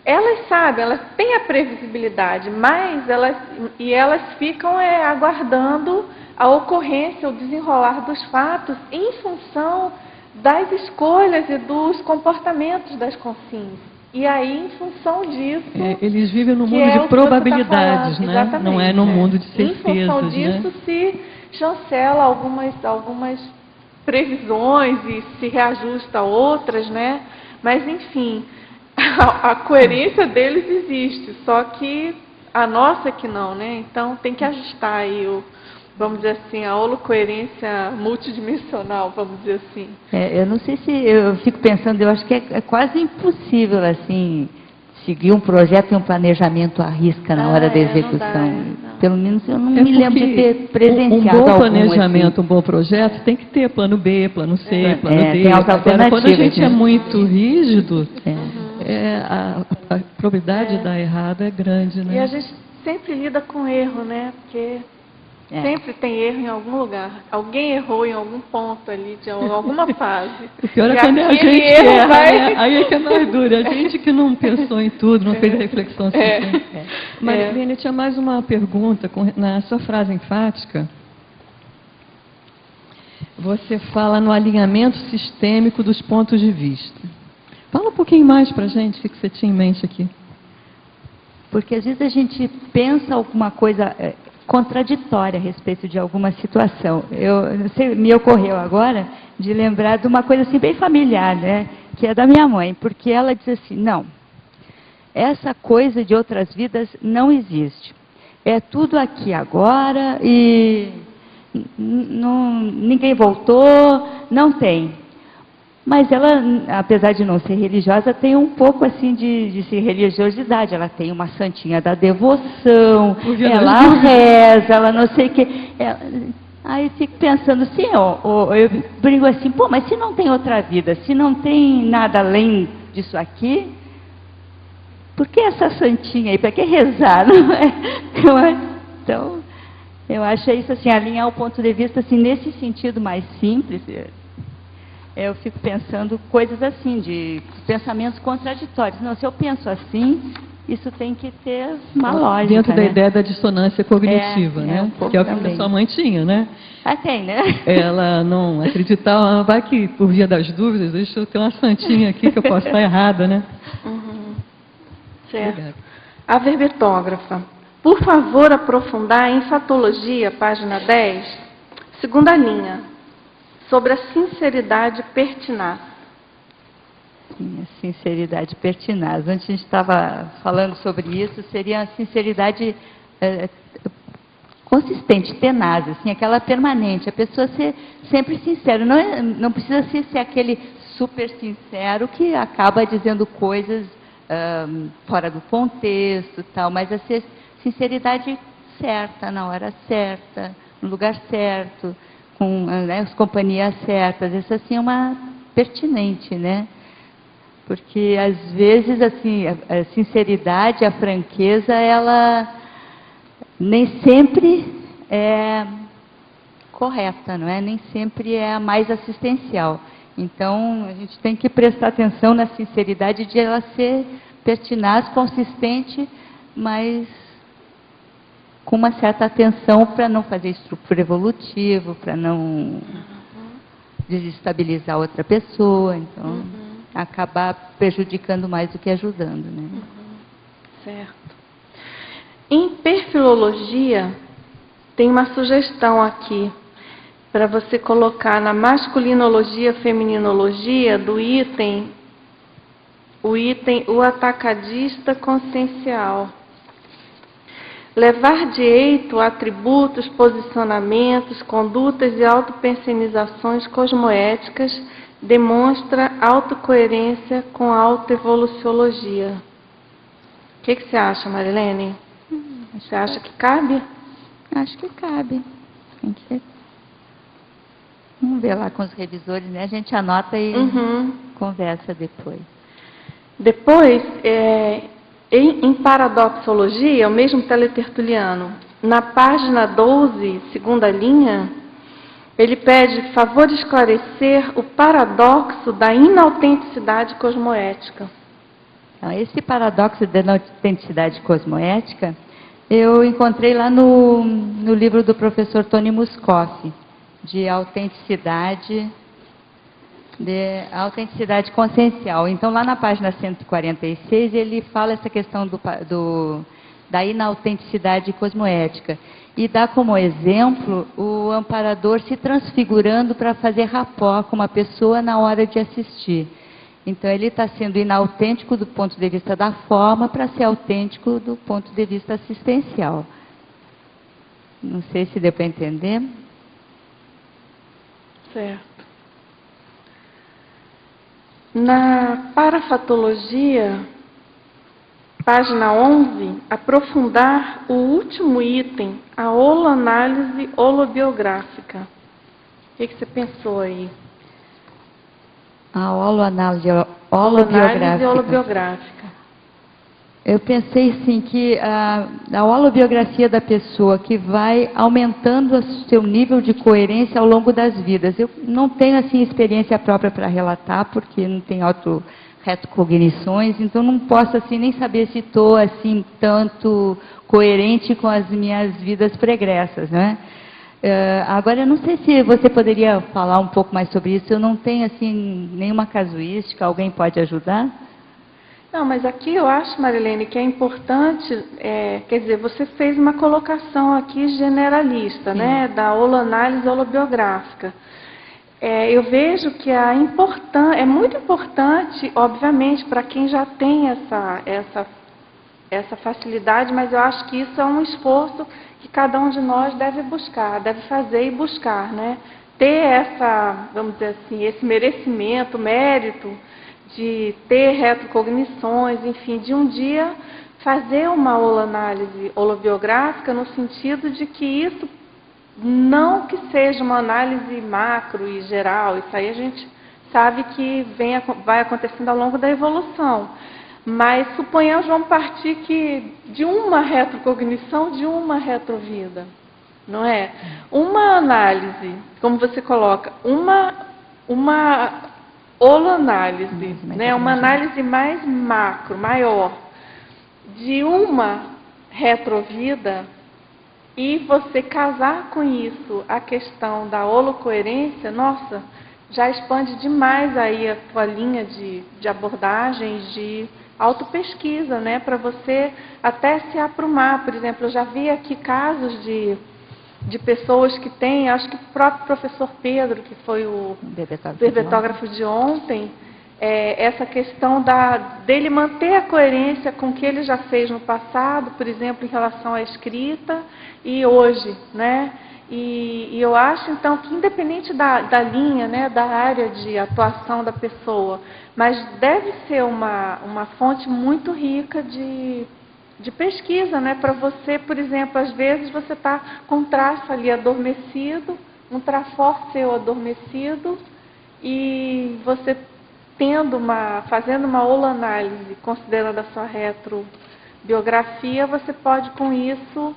Elas sabem, elas têm a previsibilidade, mas elas ficam aguardando a ocorrência, o desenrolar dos fatos em função das escolhas e dos comportamentos das consciências. E aí, em função disso... eles vivem no mundo de probabilidades, né? Exatamente, não é no mundo de certezas. Em função disso, se chancela algumas previsões e se reajusta outras, né? Mas, enfim, a coerência deles existe, só que a nossa que não, né? Então, tem que ajustar aí vamos dizer assim, a holocoerência multidimensional, vamos dizer assim. Eu não sei se, eu fico pensando, eu acho que é quase impossível, assim, seguir um projeto e um planejamento à risca na hora da execução. Não. Pelo menos eu não me lembro de ter presenciado um bom algum, planejamento, assim. um bom projeto tem que ter plano B, plano C, plano D. Tem as Agora, quando a alternativas, gente né? é muito rígido, a probabilidade de dar errado é grande, né? E a gente sempre lida com erro, né? Porque sempre tem erro em algum lugar. Alguém errou em algum ponto ali, de alguma fase. O pior é E quando a aquele gente erro erra, vai- né? Aí é que é mais duro. A gente que não pensou em tudo, não fez a reflexão suficiente. Marilene, tinha mais uma pergunta. Na sua frase enfática, você fala no alinhamento sistêmico dos pontos de vista. Fala um pouquinho mais para a gente, o que você tinha em mente aqui. Porque às vezes a gente pensa alguma coisa contraditória a respeito de alguma situação. Não sei, me ocorreu agora de lembrar de uma coisa assim bem familiar, né? Que é da minha mãe, porque ela diz assim, não, essa coisa de outras vidas não existe. É tudo aqui agora e ninguém voltou, não tem. Mas ela, apesar de não ser religiosa, tem um pouco assim de religiosidade. Ela tem uma santinha da devoção, ela reza, ela não sei o que. Aí fico pensando assim, eu brigo assim, pô, mas se não tem outra vida, se não tem nada além disso aqui, por que essa santinha aí? Para que rezar? Não é? Então, eu acho isso assim, alinhar o ponto de vista assim, nesse sentido mais simples. Eu fico pensando coisas assim, de pensamentos contraditórios. Não, se eu penso assim, isso tem que ter uma lógica. Dentro da né? ideia da dissonância cognitiva, né? Um pouco Que é o que também. a sua mãe tinha, né? Tem, né? Ela não acreditava, vai que por via das dúvidas, deixa eu ter uma santinha aqui que eu posso estar errada, né? Certo. Obrigada. A verbetógrafa. Por favor, aprofundar em fatologia, página 10, segunda linha, sobre a sinceridade pertinaz. Sim, a sinceridade pertinaz. Antes a gente estava falando sobre isso, seria a sinceridade consistente, tenaz, assim, aquela permanente. A pessoa ser sempre sincera. Não precisa ser aquele super sincero que acaba dizendo coisas fora do contexto, tal, mas a ser sinceridade certa, na hora certa, no lugar certo, com as companhias certas. Isso assim é uma pertinente, né? Porque às vezes assim a sinceridade, a franqueza, ela nem sempre é correta, não é? Nem sempre é a mais assistencial. Então, a gente tem que prestar atenção na sinceridade de ela ser pertinaz, consistente, mas com uma certa atenção para não fazer estupro evolutivo, para não desestabilizar outra pessoa, então acabar prejudicando mais do que ajudando, né? Certo. Em perfilologia, tem uma sugestão aqui para você colocar na masculinologia, feminologia, do item, o atacadista consciencial. Levar direito a atributos, posicionamentos, condutas e autopersonizações cosmoéticas demonstra autocoerência com a autoevoluciologia. O que você acha, Marilene? Você acha que cabe? Acho que cabe. Tem que... Vamos ver lá com os revisores, né? A gente anota e conversa depois. Depois, em paradoxologia, o mesmo teletertuliano, na página 12, segunda linha, ele pede favor esclarecer o paradoxo da inautenticidade cosmoética. Então, esse paradoxo da inautenticidade cosmoética, eu encontrei lá no livro do professor Tony Muscoff, de autenticidade consciencial. Então, lá na página 146, ele fala essa questão da inautenticidade cosmoética. E dá como exemplo o amparador se transfigurando para fazer rapport com uma pessoa na hora de assistir. Então, ele está sendo inautêntico do ponto de vista da forma para ser autêntico do ponto de vista assistencial. Não sei se deu para entender. Certo. Na parafatologia, página 11, aprofundar o último item, a holoanálise holobiográfica. O que você pensou aí? A holoanálise Holoanálise holobiográfica. holobiográfica. Eu pensei sim que a holobiografia da pessoa que vai aumentando o seu nível de coerência ao longo das vidas. Eu não tenho assim experiência própria para relatar, porque não tenho retrocognições, então não posso assim nem saber se estou assim tanto coerente com as minhas vidas pregressas, né? Agora eu não sei se você poderia falar um pouco mais sobre isso. Eu não tenho assim nenhuma casuística. Alguém pode ajudar? Não, mas aqui eu acho, Marilene, que é importante, quer dizer, você fez uma colocação aqui generalista, né, da holoanálise holobiográfica. Eu vejo que é muito importante, obviamente, para quem já tem essa facilidade, mas eu acho que isso é um esforço que cada um de nós deve buscar, deve fazer e buscar, né? Ter vamos dizer assim, esse merecimento, mérito de ter retrocognições, enfim, de um dia fazer uma holoanálise holobiográfica no sentido de que isso não que seja uma análise macro e geral, isso aí a gente sabe que vai acontecendo ao longo da evolução. Mas suponhamos, vamos partir de uma retrocognição, de uma retrovida, não é? Uma análise, como você coloca, uma holoanálise, né? Uma análise mais macro, maior, de uma retrovida, e você casar com isso a questão da holocoerência, nossa, já expande demais aí a tua linha de abordagens, de autopesquisa, né? Para você até se aprumar. Por exemplo, eu já vi aqui casos de pessoas que têm, acho que o próprio professor Pedro, que foi o bebetógrafo de ontem, essa questão dele manter a coerência com o que ele já fez no passado, por exemplo, em relação à escrita e hoje, né? E eu acho, então, que independente da linha, né, da área de atuação da pessoa, mas deve ser uma fonte muito rica de pesquisa, né, para você, por exemplo, às vezes você está com um traço ali adormecido, um trafor seu adormecido, e você fazendo uma holoanálise, considerando a sua retrobiografia, você pode com isso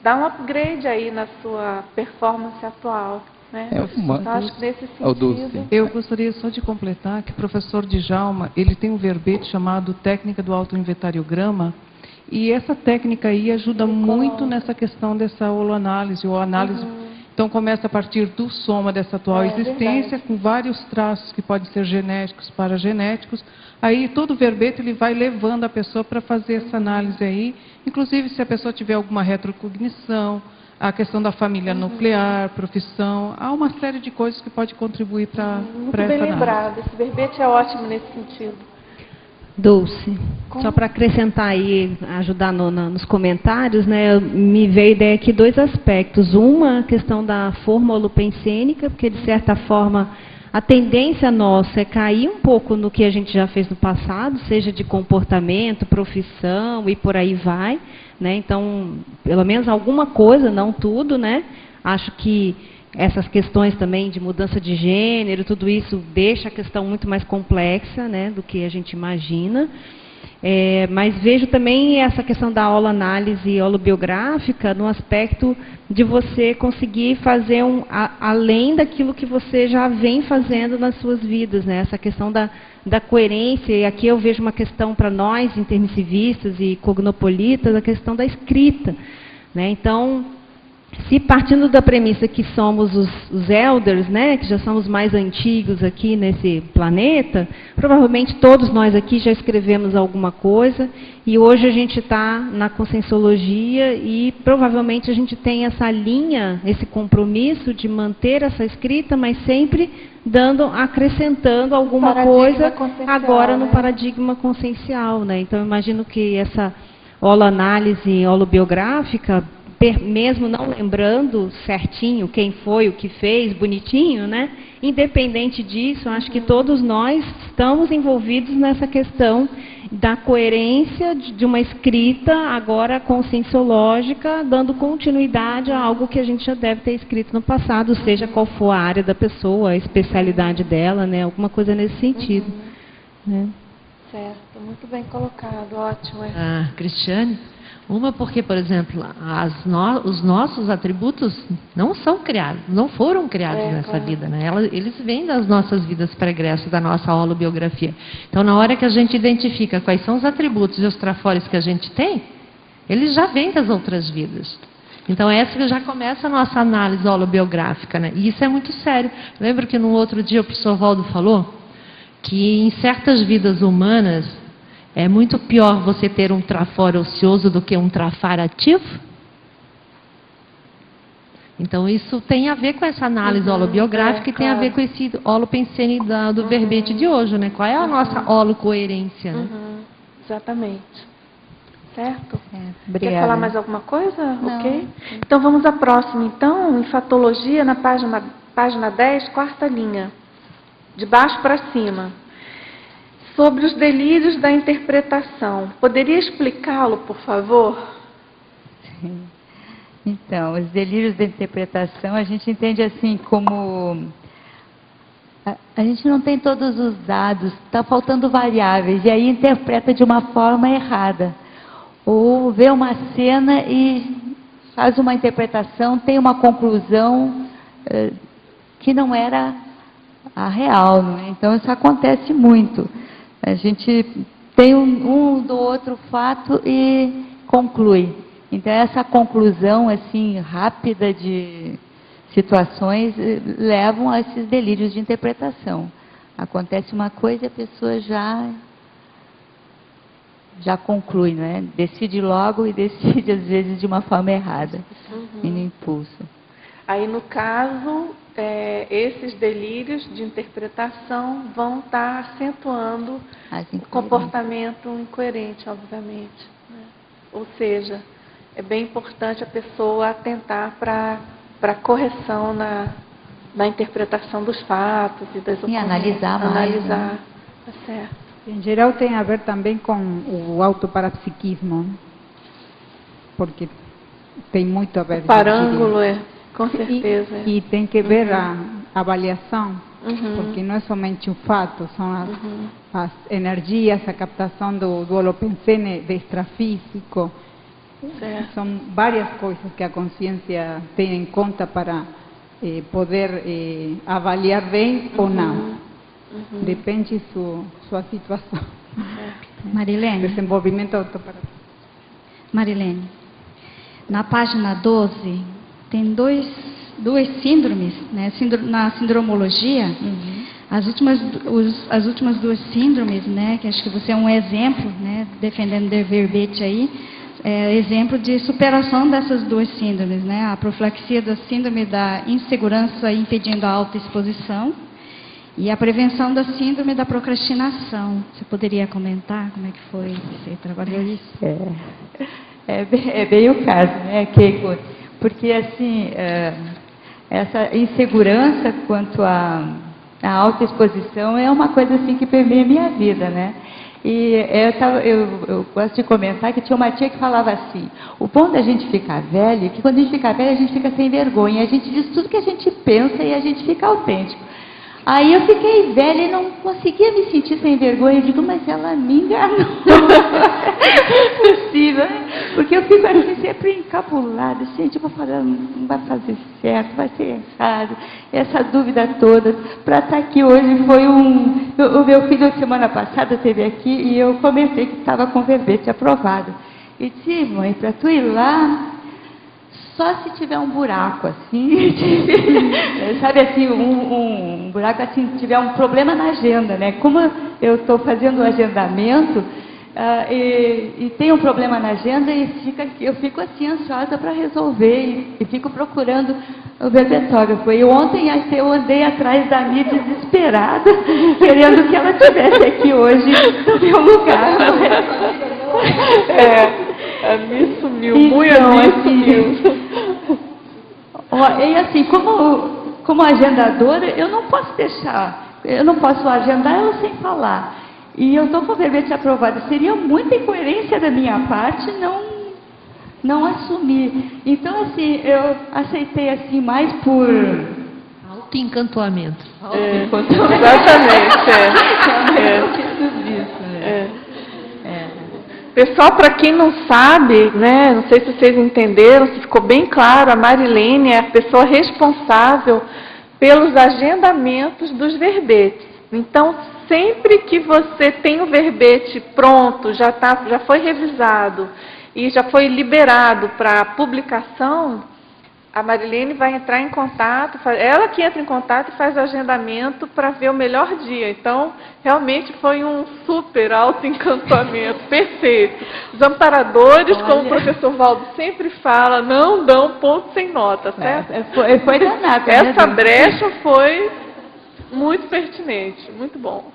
dar um upgrade aí na sua performance atual. Né? Então, acho que nesse sentido... Eu gostaria só de completar que o professor Djalma, ele tem um verbete chamado Técnica do Autoinventariograma, e essa técnica aí ajuda muito nessa questão dessa holoanálise, ou análise. Então, começa a partir do soma dessa atual existência, com vários traços que podem ser genéticos, paragenéticos. Aí, todo o verbete ele vai levando a pessoa para fazer essa análise aí. Inclusive, se a pessoa tiver alguma retrocognição, a questão da família nuclear, profissão, há uma série de coisas que pode contribuir para essa análise. Muito bem lembrado. Esse verbete é ótimo nesse sentido. Dulce, só para acrescentar aí, ajudar nos comentários, né, me veio a ideia aqui dois aspectos. Uma, a questão da forma holopensênica, porque de certa forma a tendência nossa é cair um pouco no que a gente já fez no passado, seja de comportamento, profissão e por aí vai, né? Então, pelo menos alguma coisa, não tudo, né? Acho que essas questões também de mudança de gênero, tudo isso deixa a questão muito mais complexa, né, do que a gente imagina. Mas vejo também essa questão da holoanálise holobiográfica no aspecto de você conseguir fazer além daquilo que você já vem fazendo nas suas vidas, né? Essa questão da coerência, e aqui eu vejo uma questão para nós, intermissivistas e cognopolitas, a questão da escrita, né? Então, se partindo da premissa que somos os elders, né, que já somos mais antigos aqui nesse planeta, provavelmente todos nós aqui já escrevemos alguma coisa, e hoje a gente está na conscienciologia e provavelmente a gente tem essa linha, esse compromisso de manter essa escrita, mas sempre acrescentando alguma coisa agora no paradigma consciencial, né? Então, eu imagino que essa holoanálise holobiográfica, mesmo não lembrando certinho quem foi, o que fez, bonitinho, né? Independente disso, acho que todos nós estamos envolvidos nessa questão da coerência de uma escrita agora conscienciológica, dando continuidade a algo que a gente já deve ter escrito no passado, seja qual for a área da pessoa, a especialidade dela, né? Alguma coisa nesse sentido. Né? Certo, muito bem colocado, ótimo. Cristiane, uma porque, por exemplo, os nossos atributos não são criados, não foram criados nessa vida, né? Eles vêm das nossas vidas pregressas, da nossa holobiografia. Então, na hora que a gente identifica quais são os atributos e os trafores que a gente tem, eles já vêm das outras vidas. Então, essa que já começa a nossa análise holobiográfica, né? E isso é muito sério. Lembra que no outro dia o professor Valdo falou que em certas vidas humanas é muito pior você ter um trafor ocioso do que um trafar ativo? Então, isso tem a ver com essa análise holobiográfica e tem a ver com esse holopensene do verbete de hoje, né? Qual é a nossa holocoerência? Né? Exatamente. Certo? Obrigada. Quer falar mais alguma coisa? Não. Ok? Então, vamos à próxima. Então, enfatologia, na página 10, quarta linha. De baixo para cima. Sobre os delírios da interpretação. Poderia explicá-lo, por favor? Sim. Então, os delírios da interpretação, a gente entende assim como... A gente não tem todos os dados, está faltando variáveis, e aí interpreta de uma forma errada. Ou vê uma cena e faz uma interpretação, tem uma conclusão que não era a real, não é? Então, isso acontece muito. A gente tem um do outro fato e conclui. Então, essa conclusão assim rápida de situações levam a esses delírios de interpretação. Acontece uma coisa e a pessoa já conclui, né? Decide logo e decide, às vezes, de uma forma errada, e no impulso. Aí, no caso, esses delírios de interpretação vão estar acentuando o comportamento incoerente, obviamente. Né? Ou seja, é bem importante a pessoa atentar para a correção na interpretação dos fatos e das ocorrências. E analisar mais. Analisar, né? tá certo. Em geral tem a ver também com o autoparapsiquismo, né? Porque tem muito a ver. O parângulo com certeza. E tem que ver a avaliação, porque não é somente o fato, são as energias, a captação do holopensene extrafísico. Certo. São várias coisas que a consciência tem em conta para poder avaliar bem ou não. Depende sua situação. Marilene. Desenvolvimento autoparapsíquico. Marilene, na página 12, tem duas síndromes, né? Na sindromologia, as últimas duas síndromes, né? Que acho que você é um exemplo, né? Defendendo o verbete aí, exemplo de superação dessas duas síndromes, né? A profilaxia da síndrome da insegurança impedindo a autoexposição e a prevenção da síndrome da procrastinação. Você poderia comentar como é que foi que você trabalhou isso? É bem o caso, né, Keiko? Porque, assim, essa insegurança quanto à autoexposição é uma coisa, assim, que permeia a minha vida, né? E eu gosto de comentar que tinha uma tia que falava assim, o bom da gente ficar velho é que quando a gente fica velho, a gente fica sem vergonha, a gente diz tudo que a gente pensa e a gente fica autêntico. Aí eu fiquei velha e não conseguia me sentir sem vergonha. Eu digo, mas ela me enganou. Não é possível, né? Porque eu fico assim sempre encabulada. Gente, eu vou falar, não vai fazer certo, vai ser errado. Essa dúvida toda. Para estar aqui hoje foi o meu filho, semana passada, esteve aqui e eu comentei que estava com verbete aprovado. E disse, mãe, para tu ir lá... Só se tiver um buraco, assim, sabe assim, um buraco assim, se tiver um problema na agenda, né? Como eu estou fazendo o agendamento e tem um problema na agenda e eu fico assim ansiosa para resolver e fico procurando o verbetógrafo. E ontem eu andei atrás da Mi desesperada, querendo que ela estivesse aqui hoje no meu lugar. A Mi sumiu, então, muito a Mi sumiu. E assim, como agendadora, eu não posso agendar ela sem falar. E eu estou com o verbete aprovado. Seria muita incoerência da minha parte não assumir. Então, assim, eu aceitei assim mais por... Autoencantamento. Exatamente. Pessoal, para quem não sabe, né, não sei se vocês entenderam, se ficou bem claro, a Marilene é a pessoa responsável pelos agendamentos dos verbetes. Então, sempre que você tem o verbete pronto, já foi revisado e já foi liberado para publicação, a Marilene vai entrar em contato, ela que entra em contato e faz o agendamento para ver o melhor dia. Então, realmente foi um super autoencantamento, perfeito. Os amparadores, como o professor Valdo sempre fala, não dão ponto sem nota, certo? Foi danado. Essa brecha foi muito pertinente, muito bom.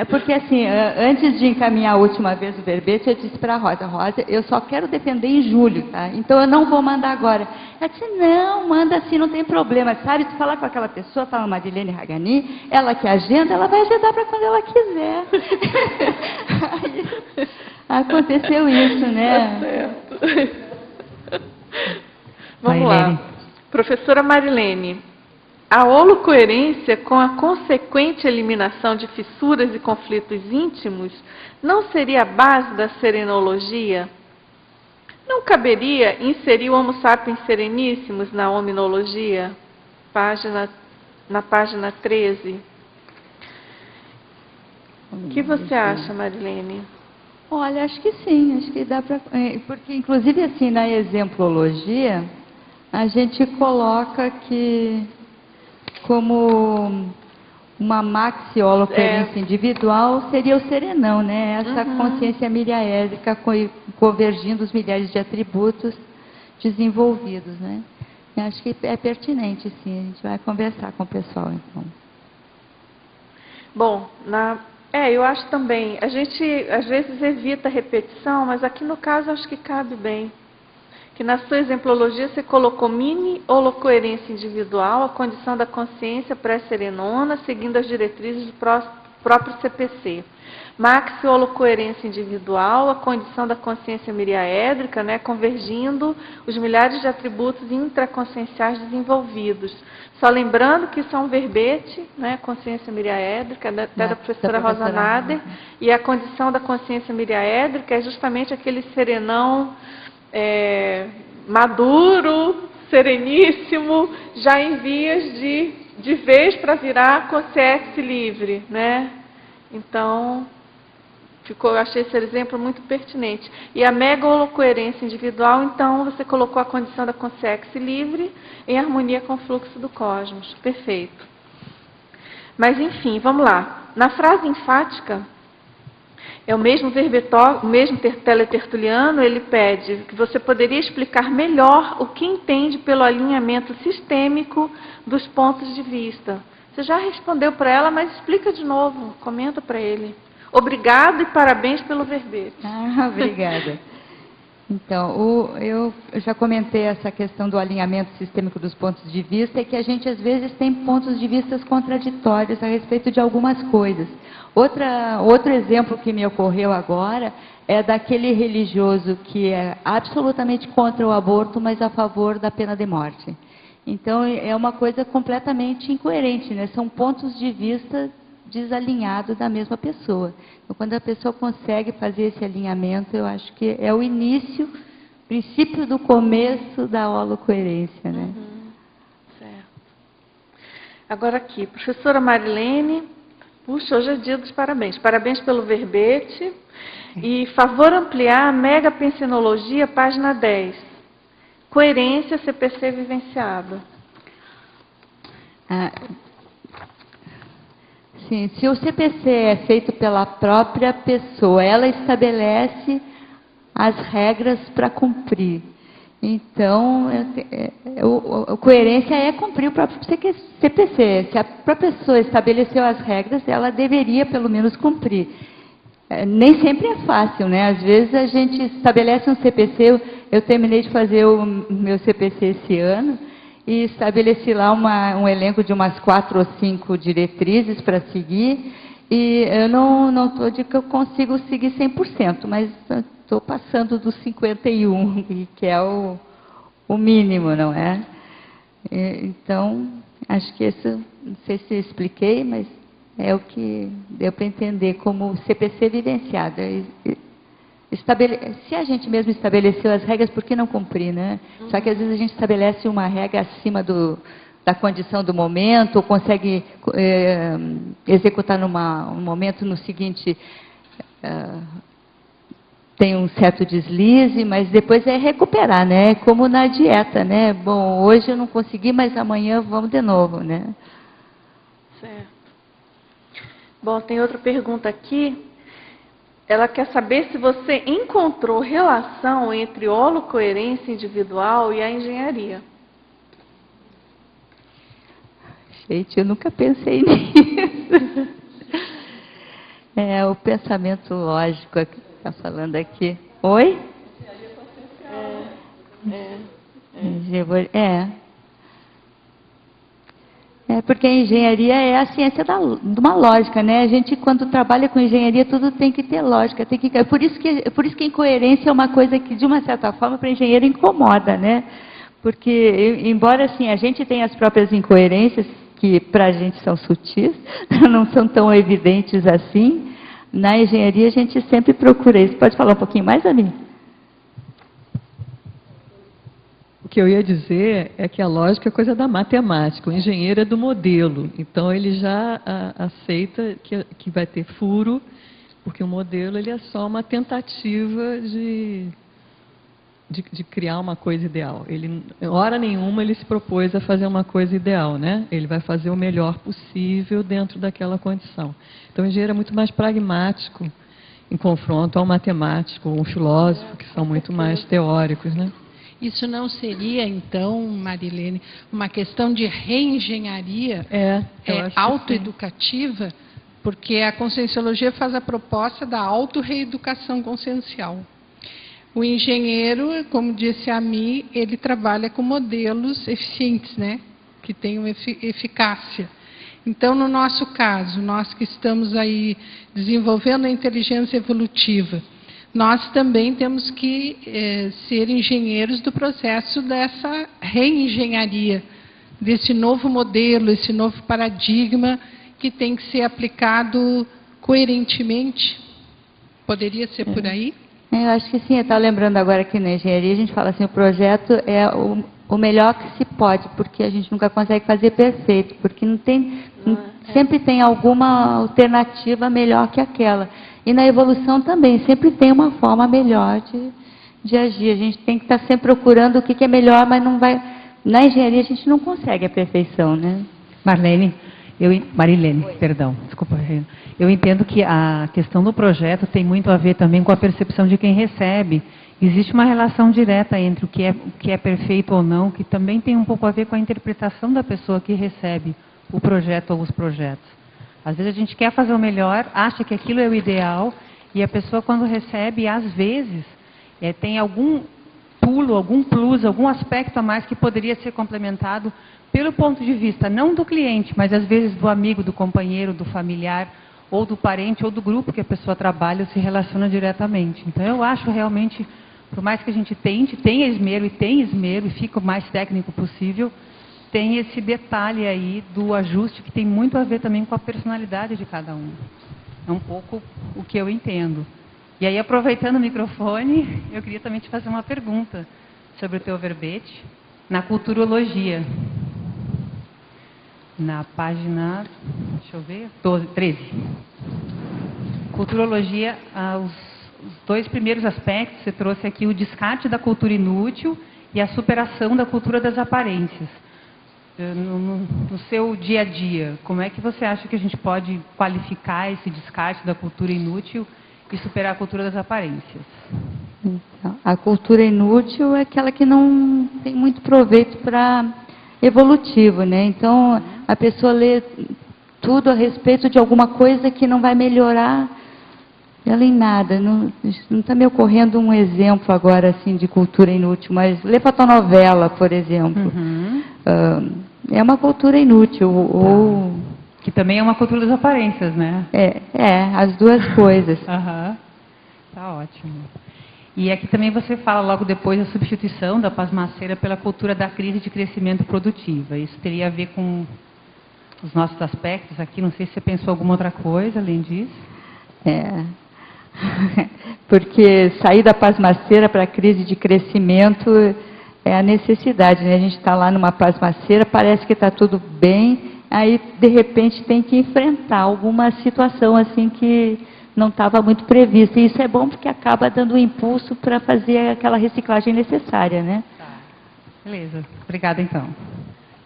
Porque assim, antes de encaminhar a última vez o verbete, eu disse para a Rosa, eu só quero defender em julho, tá? Então eu não vou mandar agora. Ela disse, não, manda assim, não tem problema, sabe? Se falar com aquela pessoa, fala Marilene Ragani, ela que agenda, ela vai agendar para quando ela quiser. Aí, aconteceu isso, né? Tá certo. Vamos lá. Professora Marilene, a holocoerência, com a consequente eliminação de fissuras e conflitos íntimos, não seria a base da serenologia? Não caberia inserir o Homo sapiens sereníssimos na hominologia? Na página 13. O que você acha, Marilene? Olha, acho que sim, acho que dá para... Porque, inclusive, assim, na exemplologia, a gente coloca que... como uma maxi-holocoerência individual, seria o serenão, né? Essa consciência miriaédrica convergindo os milhares de atributos desenvolvidos, né? Eu acho que é pertinente, sim. A gente vai conversar com o pessoal, então. Bom, eu acho também. A gente, às vezes, evita a repetição, mas aqui no caso, acho que cabe bem. Que na sua exemplologia você colocou mini-holocoerência individual, a condição da consciência pré-serenona, seguindo as diretrizes do próprio CPC. Maxi-holocoerência individual, a condição da consciência miriaédrica, né, convergindo os milhares de atributos intraconscienciais desenvolvidos. Só lembrando que isso é um verbete, né, consciência miriaédrica, até da professora Rosa Nader, e a condição da consciência miriaédrica é justamente aquele serenão maduro, sereníssimo, já em vias de vez para virar consciência livre, né? Então, eu achei esse exemplo muito pertinente. E a mega-holocoerência individual, então, você colocou a condição da consciência livre em harmonia com o fluxo do cosmos. Perfeito. Mas, enfim, vamos lá. Na frase enfática, é o mesmo teletertuliano, ele pede que você poderia explicar melhor o que entende pelo alinhamento sistêmico dos pontos de vista. Você já respondeu para ela, mas explica de novo, comenta para ele. Obrigado e parabéns pelo verbete. Obrigada. Então, eu já comentei essa questão do alinhamento sistêmico dos pontos de vista, e que a gente às vezes tem pontos de vista contraditórios a respeito de algumas coisas. Outro exemplo que me ocorreu agora é daquele religioso que é absolutamente contra o aborto, mas a favor da pena de morte. Então, é uma coisa completamente incoerente, né? São pontos de vista desalinhados da mesma pessoa. Então, quando a pessoa consegue fazer esse alinhamento, eu acho que é o início, princípio do começo da holocoerência, né? Certo. Agora aqui, professora Marilene, puxa, hoje é dia dos parabéns. Parabéns pelo verbete. E favor ampliar a megapensenologia, página 10. Coerência CPC vivenciado. Sim, se o CPC é feito pela própria pessoa, ela estabelece as regras para cumprir. Então, a coerência é cumprir o próprio CPC. Se a própria pessoa estabeleceu as regras, ela deveria, pelo menos, cumprir. Nem sempre é fácil, né? Às vezes a gente estabelece um CPC, eu terminei de fazer o meu CPC esse ano, e estabeleci lá um elenco de umas 4 ou 5 diretrizes para seguir, E eu não estou dizendo que eu consigo seguir 100%, mas estou passando dos 51, que é o mínimo, não é? Então, acho que isso, não sei se expliquei, mas é o que deu para entender como CPC vivenciada. Se a gente mesmo estabeleceu as regras, por que não cumprir, né? Só que às vezes a gente estabelece uma regra acima da condição do momento, ou consegue executar num momento, no seguinte, tem um certo deslize, mas depois é recuperar, né? Como na dieta, né? Bom, hoje eu não consegui, mas amanhã vamos de novo, né? Certo. Bom, tem outra pergunta aqui. Ela quer saber se você encontrou relação entre holocoerência individual e a engenharia. Gente, eu nunca pensei nisso. É o pensamento lógico que está falando aqui. Oi? Porque a engenharia é a ciência de uma lógica, né? A gente, quando trabalha com engenharia, tudo tem que ter lógica. Por isso que a incoerência é uma coisa que, de uma certa forma, para o engenheiro incomoda, né? Porque, embora assim, a gente tenha as próprias incoerências, que para a gente são sutis, não são tão evidentes assim, na engenharia a gente sempre procura isso. Pode falar um pouquinho mais, Ami? O que eu ia dizer é que a lógica é coisa da matemática, o engenheiro é do modelo, então ele já aceita que vai ter furo, porque o modelo ele é só uma tentativa de criar uma coisa ideal. Ele, hora nenhuma, ele se propôs a fazer uma coisa ideal, né? Ele vai fazer o melhor possível dentro daquela condição. Então, o engenheiro é muito mais pragmático em confronto ao matemático, ou um filósofo, que são muito mais teóricos, né? Isso não seria, então, Marilene, uma questão de reengenharia autoeducativa? Porque a conscienciologia faz a proposta da autorreeducação consciencial. O engenheiro, como disse a mim, ele trabalha com modelos eficientes, né? Que tenham eficácia. Então, no nosso caso, nós que estamos aí desenvolvendo a inteligência evolutiva, nós também temos que ser engenheiros do processo dessa reengenharia, desse novo modelo, esse novo paradigma que tem que ser aplicado coerentemente. Poderia ser por aí? Eu acho que sim. Eu estava lembrando agora que na engenharia a gente fala assim, o projeto é o melhor que se pode, porque a gente nunca consegue fazer perfeito, porque não tem, sempre tem alguma alternativa melhor que aquela. E na evolução também, sempre tem uma forma melhor de agir. A gente tem que estar sempre procurando o que é melhor, mas não vai... Na engenharia a gente não consegue a perfeição, né? Marilene, perdão, desculpa. Eu entendo que a questão do projeto tem muito a ver também com a percepção de quem recebe. Existe uma relação direta entre o que é perfeito ou não, que também tem um pouco a ver com a interpretação da pessoa que recebe o projeto ou os projetos. Às vezes a gente quer fazer o melhor, acha que aquilo é o ideal, e a pessoa quando recebe, às vezes, tem algum pulo, algum plus, algum aspecto a mais que poderia ser complementado pelo ponto de vista, não do cliente, mas às vezes do amigo, do companheiro, do familiar, ou do parente, ou do grupo que a pessoa trabalha ou se relaciona diretamente. Então eu acho realmente, por mais que a gente tenha esmero, e fica o mais técnico possível, tem esse detalhe aí do ajuste que tem muito a ver também com a personalidade de cada um. É um pouco o que eu entendo. E aí, aproveitando o microfone, eu queria também te fazer uma pergunta sobre o teu verbete na culturologia. Na página, deixa eu ver, 13. Culturologia, os dois primeiros aspectos, você trouxe aqui o descarte da cultura inútil e a superação da cultura das aparências. No seu dia a dia, como é que você acha que a gente pode qualificar esse descarte da cultura inútil e superar a cultura das aparências? Então, a cultura inútil é aquela que não tem muito proveito para evolutivo, né? Então, a pessoa lê tudo a respeito de alguma coisa que não vai melhorar ela em nada. Não está me ocorrendo um exemplo agora assim de cultura inútil, mas lê fotonovela, por exemplo. É uma cultura inútil. Ou Que também é uma cultura das aparências, né? As duas coisas. Aham. Tá ótimo. E aqui também você fala logo depois da substituição da pasmaceira pela cultura da crise de crescimento produtiva. Isso teria a ver com os nossos aspectos aqui? Não sei se você pensou alguma outra coisa além disso. Porque sair da pasmaceira para a crise de crescimento é a necessidade, né? A gente está lá numa pasmaceira, parece que está tudo bem, aí de repente tem que enfrentar alguma situação assim que não estava muito prevista. E isso é bom porque acaba dando um impulso para fazer aquela reciclagem necessária, né? Beleza. Obrigada, então.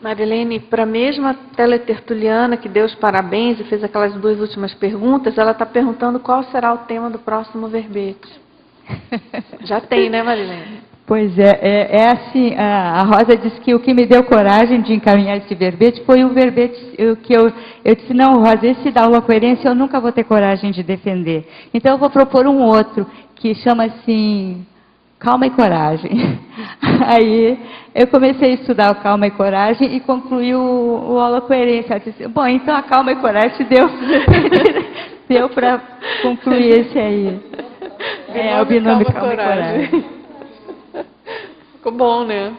Marilene, para a mesma teletertuliana que deu os parabéns e fez aquelas duas últimas perguntas, ela está perguntando qual será o tema do próximo verbete. Já tem, né, Marilene? Pois é assim, a Rosa disse que o que me deu coragem de encaminhar esse verbete foi o verbete que eu disse, não, Rosa, esse da aula coerência eu nunca vou ter coragem de defender. Então eu vou propor um outro, que chama assim, Calma e Coragem. Aí eu comecei a estudar o Calma e Coragem e concluí o aula coerência. Eu disse, bom, então a Calma e Coragem deu para concluir esse aí. O binômio Calma e Coragem. Ficou bom, né?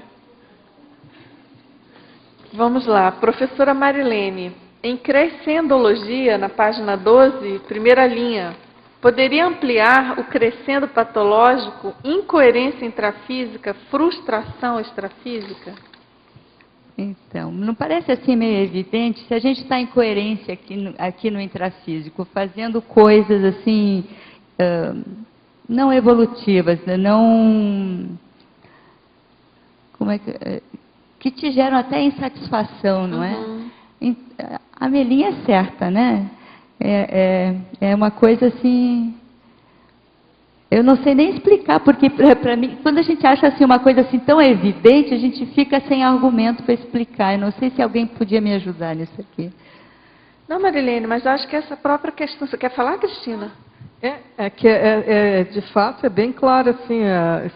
Vamos lá. Professora Marilene, em Crescendologia, na página 12, primeira linha, poderia ampliar o crescendo patológico, incoerência intrafísica, frustração extrafísica? Então, não parece assim meio evidente? Se a gente está em coerência aqui no intrafísico, fazendo coisas assim, não evolutivas, não... que te geram até insatisfação, não é? A Melinha é certa, né? É uma coisa assim... Eu não sei nem explicar, porque para mim, quando a gente acha assim, uma coisa assim tão evidente, a gente fica sem argumento para explicar. Eu não sei se alguém podia me ajudar nisso aqui. Não, Marilene, mas eu acho que essa própria questão... Você quer falar, Cristina? De fato, é bem claro, assim,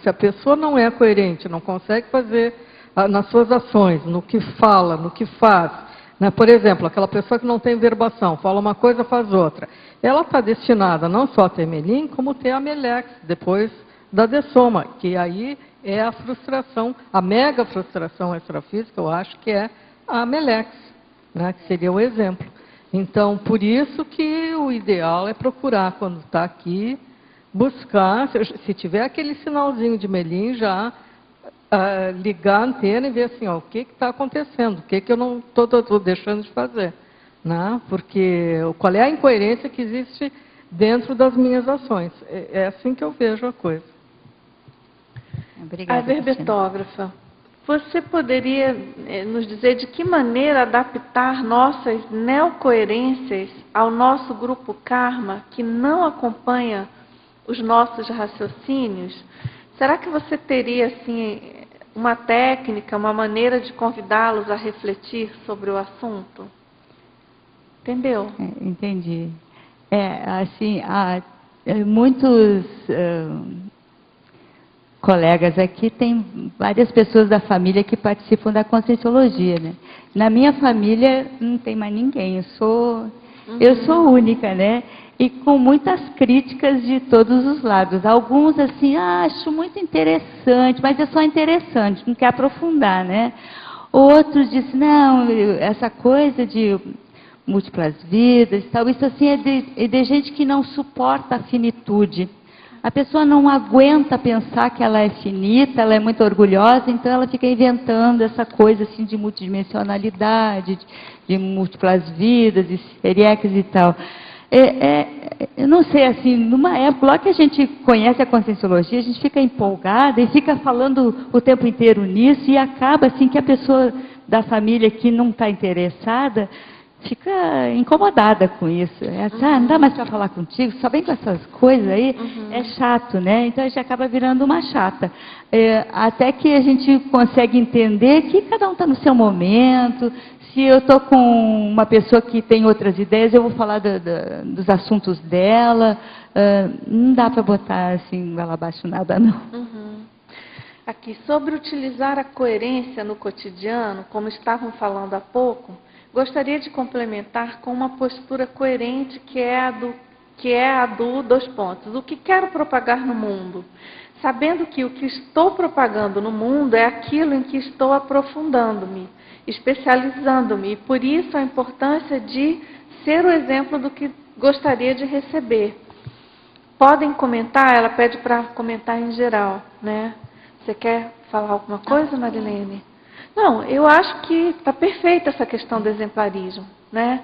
se a pessoa não é coerente, não consegue fazer nas suas ações, no que fala, no que faz, né? Por exemplo, aquela pessoa que não tem verbação, fala uma coisa, faz outra, ela está destinada não só a ter Melim, como ter a Melex, depois da dessoma, que aí é a frustração, a mega frustração extrafísica, eu acho que é a Melex, né? Que seria o exemplo. Então, por isso que o ideal é procurar, quando está aqui, buscar, se tiver aquele sinalzinho de Melim, já ligar a antena e ver assim, o que está acontecendo, o que eu não estou deixando de fazer. Né? Porque qual é a incoerência que existe dentro das minhas ações. É assim que eu vejo a coisa. Obrigada, a verbetógrafa. Você poderia nos dizer de que maneira adaptar nossas neocoerências ao nosso grupo karma, que não acompanha os nossos raciocínios? Será que você teria assim, uma técnica, uma maneira de convidá-los a refletir sobre o assunto? Entendeu? Entendi. Assim, há muitos... colegas aqui, tem várias pessoas da família que participam da Conscienciologia, né? Na minha família não tem mais ninguém, eu sou única, né? E com muitas críticas de todos os lados. Alguns assim, acho muito interessante, mas é só interessante, não quer aprofundar, né? Outros dizem, não, essa coisa de múltiplas vidas, tal, isso assim é de gente que não suporta a finitude. A pessoa não aguenta pensar que ela é finita, ela é muito orgulhosa, então ela fica inventando essa coisa assim de multidimensionalidade, de múltiplas vidas, de serieques e tal. Eu não sei, assim, numa época, logo que a gente conhece a Conscienciologia, a gente fica empolgada e fica falando o tempo inteiro nisso e acaba assim que a pessoa da família que não está interessada fica incomodada com isso. Não dá mais para falar contigo, só vem com essas coisas aí, é chato, né? Então a gente acaba virando uma chata. Até que a gente consegue entender que cada um está no seu momento. Se eu estou com uma pessoa que tem outras ideias, eu vou falar dos assuntos dela. Não dá para botar assim, goela abaixo nada, não. Aqui, sobre utilizar a coerência no cotidiano, como estavam falando há pouco, gostaria de complementar com uma postura coerente que é a do dois pontos. O que quero propagar no mundo? Sabendo que o que estou propagando no mundo é aquilo em que estou aprofundando-me, especializando-me, e por isso a importância de ser o exemplo do que gostaria de receber. Podem comentar, ela pede para comentar em geral, né? Você quer falar alguma coisa, Marilene? Não, eu acho que está perfeita essa questão do exemplarismo, né?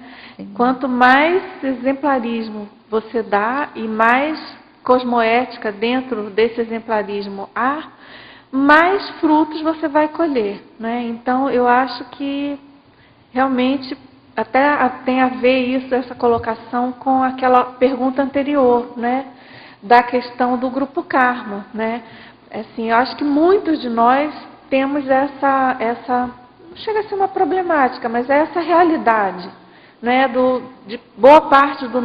Quanto mais exemplarismo você dá e mais cosmoética dentro desse exemplarismo há, mais frutos você vai colher, né? Então, eu acho que realmente até tem a ver isso, essa colocação, com aquela pergunta anterior, né? Da questão do grupo karma, né? Assim, eu acho que muitos de nós temos essa não chega a ser uma problemática, mas é essa realidade, né, de boa parte dos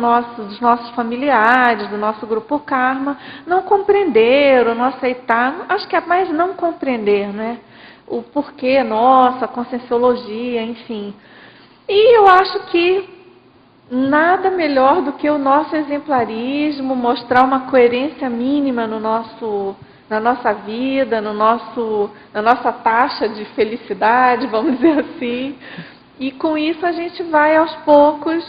nossos familiares, do nosso grupo karma, não compreender ou não aceitar, acho que é mais não compreender, né, o porquê nossa, a conscienciologia, enfim. E eu acho que nada melhor do que o nosso exemplarismo, mostrar uma coerência mínima na nossa vida, na nossa taxa de felicidade, vamos dizer assim. E com isso a gente vai aos poucos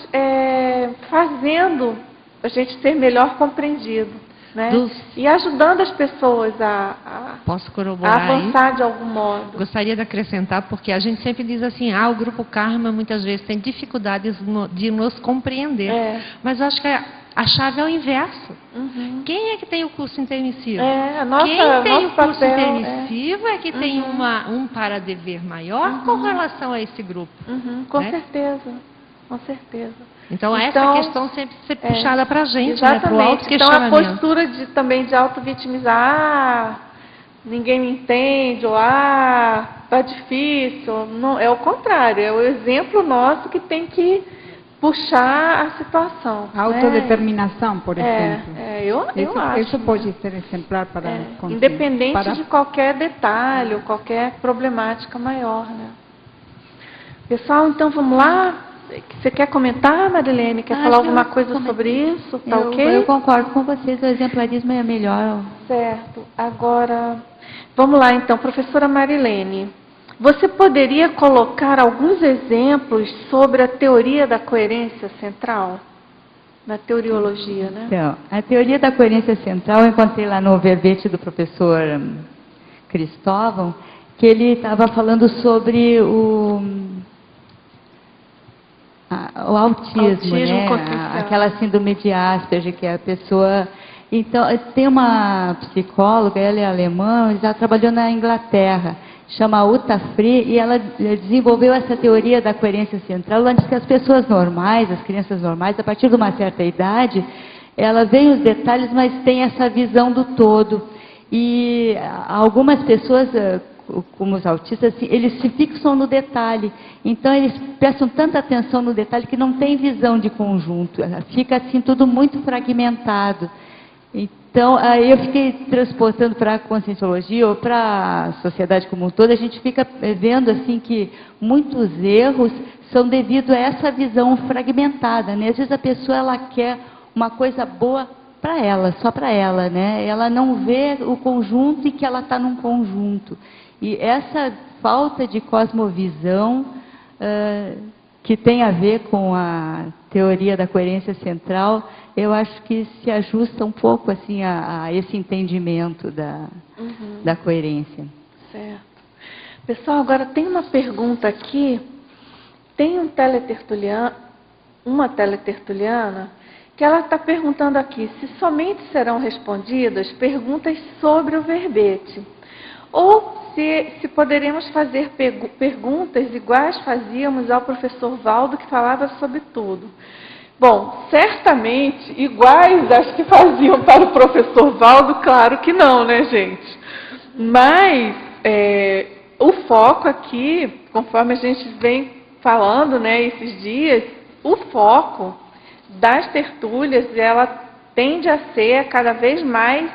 fazendo a gente ser melhor compreendido, né? E ajudando as pessoas Posso corroborar a avançar isso? de algum modo. Gostaria de acrescentar, porque a gente sempre diz assim, o grupo karma muitas vezes tem dificuldades de nos compreender. Mas eu acho que a chave é o inverso. Uhum. Quem é que tem o curso intermissivo? Quem tem o curso papel, intermissivo é que tem um para-dever maior com relação a esse grupo. Com né? certeza, com certeza. Então, essa questão sempre ser puxada para a gente, né, para o Então, autoquestionamento. a postura também de auto-vitimizar, ninguém me entende, ou tá difícil, não, é o contrário, é o exemplo nosso que tem que puxar a situação. A autodeterminação, por exemplo. Eu acho. Isso pode ser exemplar para independente de qualquer detalhe ou qualquer problemática maior, né? Pessoal, então vamos lá. Você quer comentar, Marilene? Quer falar alguma coisa sobre isso? Tá ok? Eu concordo com vocês, o exemplarismo é melhor. Certo. Agora, vamos lá então, professora Marilene. Você poderia colocar alguns exemplos sobre a teoria da coerência central? Na teoriologia, né? Então, a teoria da coerência central, eu encontrei lá no verbete do professor Cristóvão, que ele estava falando sobre o autismo, né? Aquela síndrome de Asperger, que é a pessoa... Então, tem uma psicóloga, ela é alemã, já trabalhou na Inglaterra, chama Uta Free, e ela desenvolveu essa teoria da coerência central. Ela diz que as pessoas normais, as crianças normais, a partir de uma certa idade, elas veem os detalhes, mas têm essa visão do todo. E algumas pessoas, como os autistas, eles se fixam no detalhe. Então, eles prestam tanta atenção no detalhe que não tem visão de conjunto. Fica assim tudo muito fragmentado. Então, aí eu fiquei transportando para a conscienciologia ou para a sociedade como um todo, a gente fica vendo assim que muitos erros são devido a essa visão fragmentada, né? Às vezes a pessoa ela quer uma coisa boa para ela, só para ela, né? Ela não vê o conjunto e que ela está num conjunto. E essa falta de cosmovisão que tem a ver com a teoria da coerência central, eu acho que se ajusta um pouco assim a esse entendimento da coerência. Certo. Pessoal, agora tem uma pergunta aqui. Tem uma teletertuliana que ela está perguntando aqui se somente serão respondidas perguntas sobre o verbete, ou se poderemos fazer perguntas iguais fazíamos ao professor Valdo, que falava sobre tudo. Bom, certamente, iguais às que faziam para o professor Valdo, claro que não, né, gente? Mas o foco aqui, conforme a gente vem falando, né, esses dias, o foco das tertúlias, ela tende a ser cada vez mais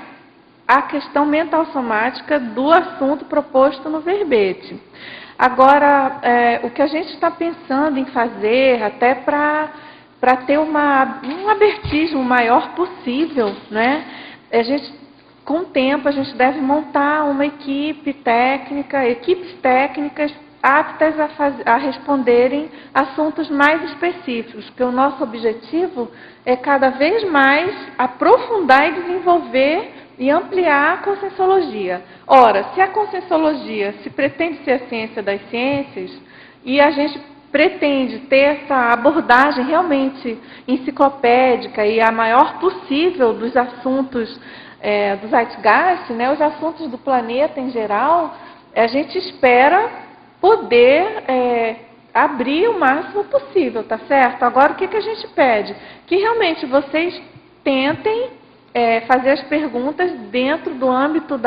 a questão mental somática do assunto proposto no verbete. Agora, o que a gente está pensando em fazer, até para ter um abertismo maior possível, né? Com o tempo, a gente deve montar uma equipes técnicas aptas a responderem assuntos mais específicos, porque o nosso objetivo é cada vez mais aprofundar e desenvolver e ampliar a Conscienciologia. Ora, se a Conscienciologia se pretende ser a ciência das ciências, e a gente pretende ter essa abordagem realmente enciclopédica e a maior possível dos assuntos do Zeitgeist, né, os assuntos do planeta em geral, a gente espera poder abrir o máximo possível, tá certo? Agora, o que a gente pede? Que realmente vocês tentem fazer as perguntas dentro do âmbito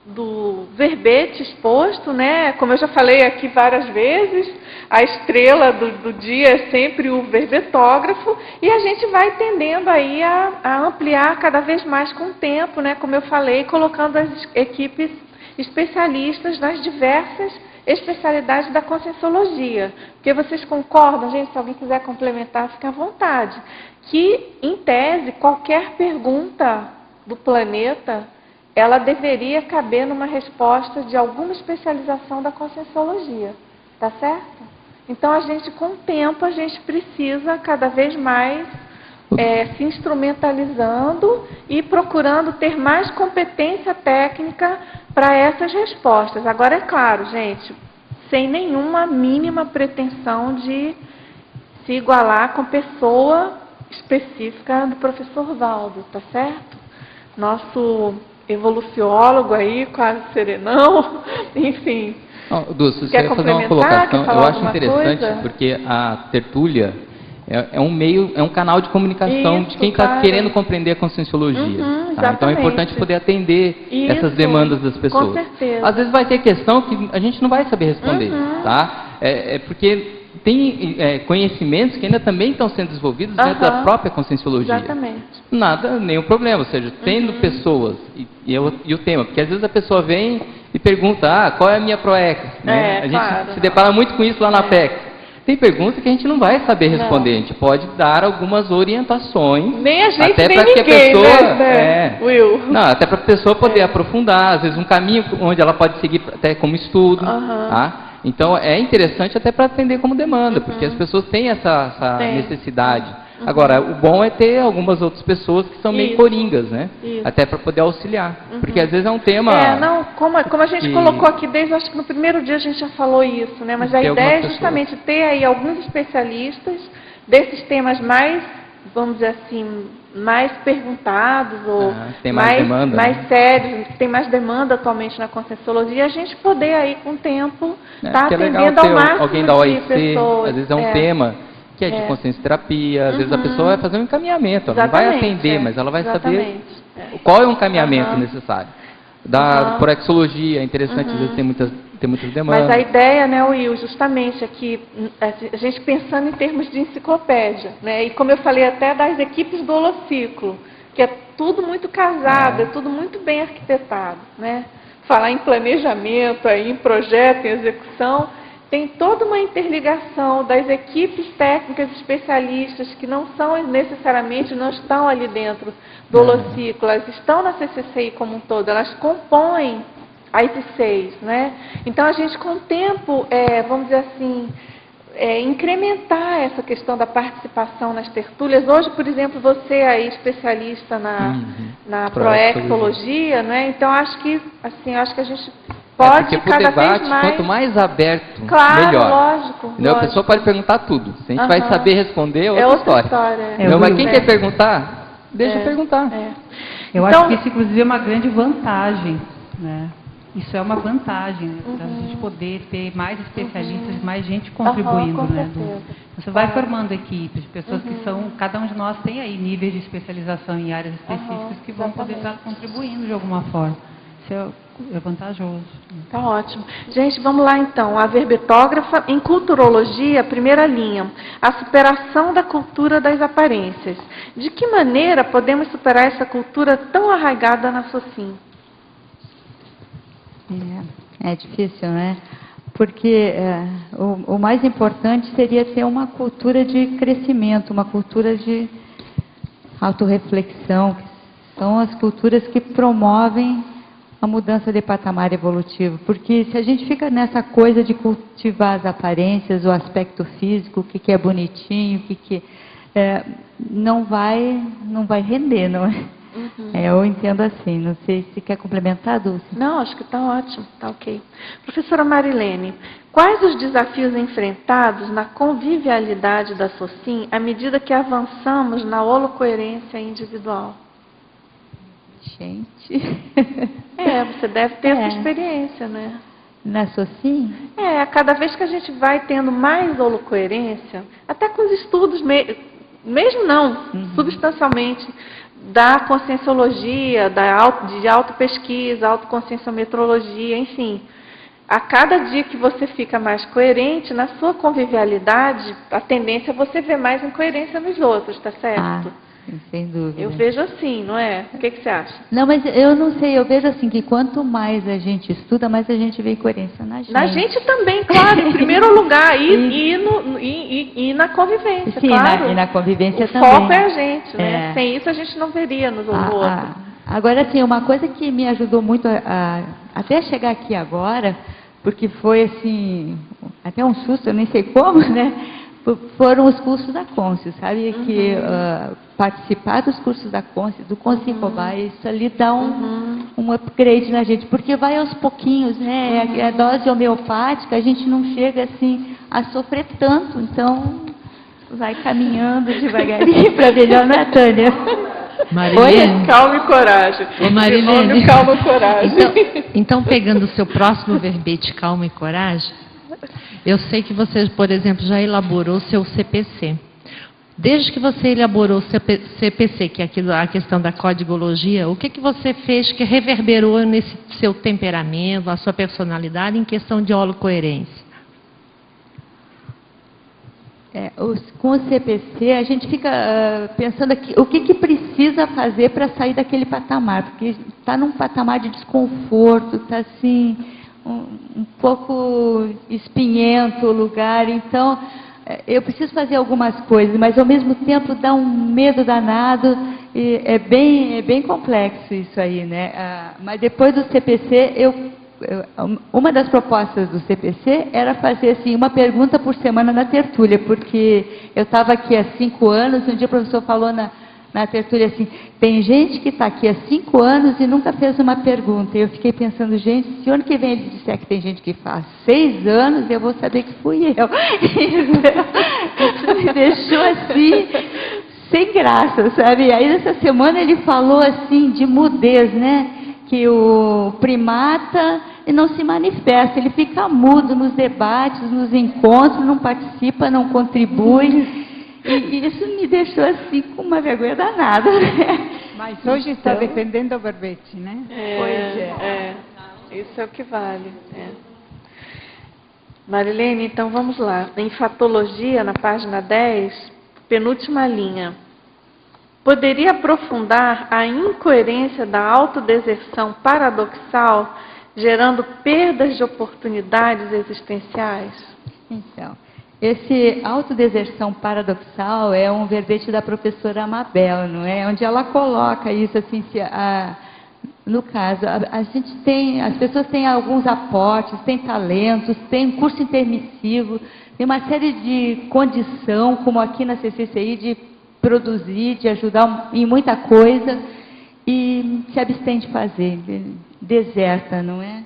do verbete exposto, né? Como eu já falei aqui várias vezes, a estrela do dia é sempre o verbetógrafo, e a gente vai tendendo aí a ampliar cada vez mais com o tempo, né? Como eu falei, colocando as equipes especialistas nas diversas especialidades da Conscienciologia. Porque vocês concordam, gente, se alguém quiser complementar, fique à vontade, que, em tese, qualquer pergunta do planeta, ela deveria caber numa resposta de alguma especialização da Conscienciologia. Tá certo? Então, com o tempo, a gente precisa cada vez mais se instrumentalizando e procurando ter mais competência técnica para essas respostas. Agora, é claro, gente, sem nenhuma mínima pretensão de se igualar com pessoa específica do professor Valdo, tá certo? Nosso evoluciólogo aí, quase serenão, enfim. Dulce, você quer fazer uma colocação? Eu acho interessante, porque a tertúlia é um meio, é um canal de comunicação de quem está querendo compreender a Conscienciologia. Tá? Então é importante poder atender essas demandas das pessoas. Com certeza. Às vezes vai ter questão que a gente não vai saber responder, tá? Porque tem conhecimentos que ainda também estão sendo desenvolvidos dentro da própria Conscienciologia. Exatamente. Nada, nenhum problema. Ou seja, tendo pessoas e o tema, porque às vezes a pessoa vem e pergunta, qual é a minha PROEX? Né? A gente se depara muito com isso lá na PEC. Tem perguntas que a gente não vai saber responder, a gente pode dar algumas orientações. Nem a gente, até nem para que a pessoa, né, Will? Não, até para a pessoa poder aprofundar, às vezes um caminho onde ela pode seguir até como estudo, tá? Então é interessante até para atender como demanda, porque as pessoas têm essa necessidade. Agora, o bom é ter algumas outras pessoas que são meio coringas, né? Até para poder auxiliar. Porque às vezes é um tema... como a gente colocou aqui desde, acho que no primeiro dia a gente já falou isso, né? Mas a ideia é justamente ter aí alguns especialistas desses temas mais, vamos dizer assim, mais perguntados, ou tem mais demanda, mais sérios, tem mais demanda atualmente na Conscienciologia, e a gente poder aí, com o tempo, estar atendendo ao máximo alguém da OIC, de pessoas. Às vezes é um tema que é de consciencioterapia, às vezes a pessoa vai fazer um encaminhamento, ela não vai atender, mas ela vai saber qual é o encaminhamento necessário. Da proexologia, é interessante, às vezes tem muitas demandas. Mas a ideia, né, Will, justamente aqui, a gente pensando em termos de enciclopédia, né, e como eu falei até das equipes do Holociclo, que é tudo muito casado, é tudo muito bem arquitetado, né? Falar em planejamento, aí, em projeto, em execução, tem toda uma interligação das equipes técnicas especialistas que não são necessariamente, não estão ali dentro do Holociclo, elas estão na CCCI como um todo, elas compõem as I6, né? Então, a gente, com o tempo, vamos dizer assim, incrementar essa questão da participação nas tertúlias. Hoje, por exemplo, você é especialista na proexologia, né? Então, acho que a gente pode cada vez mais... Quanto mais aberto, melhor. Lógico. A pessoa pode perguntar tudo. Se a gente vai saber responder, é outra história. Mas quem quer perguntar, deixa perguntar. Eu acho que isso, inclusive, é uma grande vantagem, né? Isso é uma vantagem, né? Para a gente poder ter mais especialistas, mais gente contribuindo, né? Você vai formando equipes de pessoas que são, cada um de nós tem aí níveis de especialização em áreas específicas que vão poder estar contribuindo de alguma forma. Isso é vantajoso. Tá ótimo. Gente, vamos lá então. A verbetógrafa em culturologia, primeira linha. A superação da cultura das aparências. De que maneira podemos superar essa cultura tão arraigada na SOCIM? É difícil, né? Porque o mais importante seria ter uma cultura de crescimento, uma cultura de autorreflexão, que são as culturas que promovem a mudança de patamar evolutivo. Porque se a gente fica nessa coisa de cultivar as aparências, o aspecto físico, o que é bonitinho, não vai render, não é? Uhum. Eu entendo assim. Não sei se quer complementar, Dulce. Não, acho que está ótimo, está ok. Professora Marilene, quais os desafios enfrentados na convivialidade da SOCIM à medida que avançamos na holocoerência individual? Gente. Você deve ter essa experiência, né? Na SOCIM? Cada vez que a gente vai tendo mais holocoerência, até com os estudos, mesmo não, substancialmente, da conscienciologia, de autopesquisa, autoconscienciometrologia, enfim. A cada dia que você fica mais coerente, na sua convivialidade, a tendência é você ver mais incoerência nos outros, tá certo? Sim, sem dúvida. Eu vejo assim, não é? O que você acha? Não, mas eu não sei, eu vejo assim que quanto mais a gente estuda, mais a gente vê incoerência na gente. Na gente também, claro, em primeiro lugar, e na convivência, sim, claro. E na convivência o também. O foco é a gente, né? Sem isso a gente não veria nos outros. Agora, assim, uma coisa que me ajudou muito até chegar aqui agora, porque foi assim, até um susto, eu nem sei como, né? Foram os cursos da Conscius, sabe? Que participar dos cursos da Conscius, do Consciência Cobaia, isso ali dá um upgrade na gente, porque vai aos pouquinhos, né? A dose homeopática, a gente não chega assim a sofrer tanto, então vai caminhando devagarinho para melhor, né, Tânia? Marilene. Calma e coragem. Ô, Marilene. Calma e coragem. Então, pegando o seu próximo verbete, calma e coragem, eu sei que você, por exemplo, já elaborou seu CPC. Desde que você elaborou o CPC, que é a questão da codigologia, o que você fez que reverberou nesse seu temperamento, a sua personalidade em questão de holocoerência? Com o CPC, a gente fica pensando aqui, o que precisa fazer para sair daquele patamar, porque está num patamar de desconforto, está assim, um pouco espinhento o lugar, então eu preciso fazer algumas coisas, mas ao mesmo tempo dá um medo danado, e é bem complexo isso aí, né? Mas depois do CPC, uma das propostas do CPC era fazer assim, uma pergunta por semana na tertúlia, porque eu estava aqui há 5 anos, e um dia o professor falou na tertúlia assim, tem gente que está aqui há 5 anos e nunca fez uma pergunta. E eu fiquei pensando, gente, se ano que vem ele disser que tem gente que faz 6 anos, eu vou saber que fui eu. Isso me deixou assim, sem graça, sabe? Aí nessa semana ele falou assim de mudez, né? Que o primata não se manifesta, ele fica mudo nos debates, nos encontros, não participa, não contribui. E isso me deixou assim com uma vergonha danada. Mas hoje está defendendo o verbete, né? Isso é o que vale. Marilene, então vamos lá. Em Fatologia, na página 10, penúltima linha. Poderia aprofundar a incoerência da autodeserção paradoxal, gerando perdas de oportunidades existenciais? Então, esse autodeserção paradoxal é um verbete da professora Amabel, não é? Onde ela coloca isso assim, no caso, a gente tem, as pessoas têm alguns aportes, têm talentos, têm curso intermissivo, tem uma série de condição, como aqui na CCCI, de produzir, de ajudar em muita coisa, e se abstém de fazer, deserta, não é?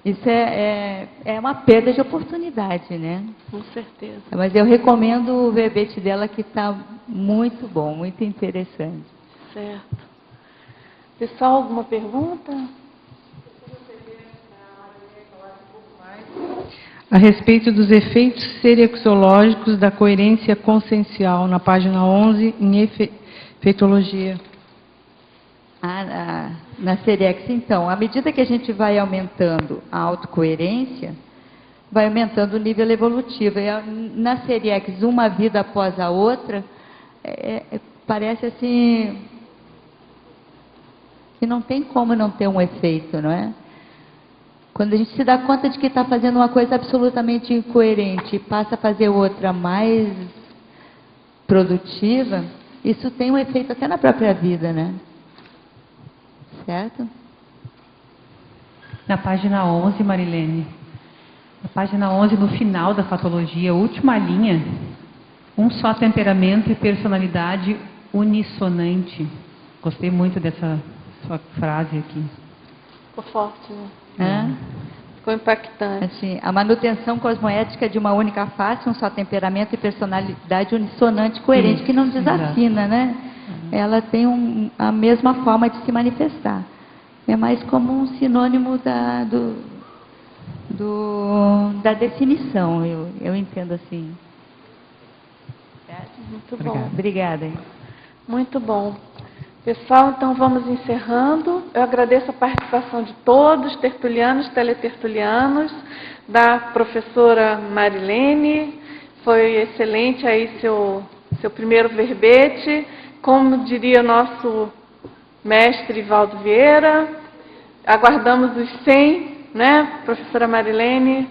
Isso é uma perda de oportunidade, né? Com certeza. Mas eu recomendo o verbete dela, que está muito bom, muito interessante. Certo. Pessoal, alguma pergunta? A respeito dos efeitos serexológicos da coerência consciencial, na página 11, em efeitologia. Na Serex, então, à medida que a gente vai aumentando a autocoerência, vai aumentando o nível evolutivo. E na Serex, uma vida após a outra, parece assim que não tem como não ter um efeito, não é? Quando a gente se dá conta de que está fazendo uma coisa absolutamente incoerente e passa a fazer outra mais produtiva, isso tem um efeito até na própria vida, né? Certo? Na página 11, Marilene. Na página 11, no final da fatologia, última linha, um só temperamento e personalidade unissonante. Gostei muito dessa sua frase aqui. Ficou forte, né? Ficou impactante. Assim, a manutenção cosmoética de uma única face, um só temperamento e personalidade unissonante, coerente, que não desafina, né? Ela tem a mesma forma de se manifestar. É mais como um sinônimo da definição, eu entendo assim. Muito bom. Obrigada. Muito bom. Pessoal, então vamos encerrando. Eu agradeço a participação de todos, tertulianos, teletertulianos, da professora Marilene. Foi excelente aí seu primeiro verbete. Como diria o nosso mestre Valdo Vieira, aguardamos os 100, né, professora Marilene?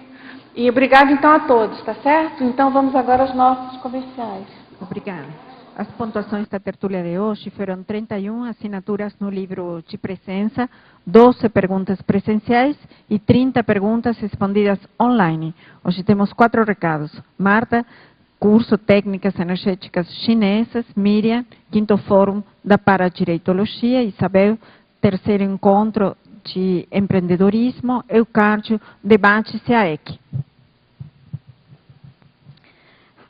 E obrigado então a todos, tá certo? Então vamos agora aos nossos comerciais. Obrigada. As pontuações da tertúlia de hoje foram 31 assinaturas no livro de presença, 12 perguntas presenciais e 30 perguntas respondidas online. Hoje temos 4 recados. Marta, curso Técnicas Energéticas Chinesas. Miriam, 5º Fórum da Paradireitologia. Isabel, 3º Encontro de Empreendedorismo. Eucárdio, Debate CAEC.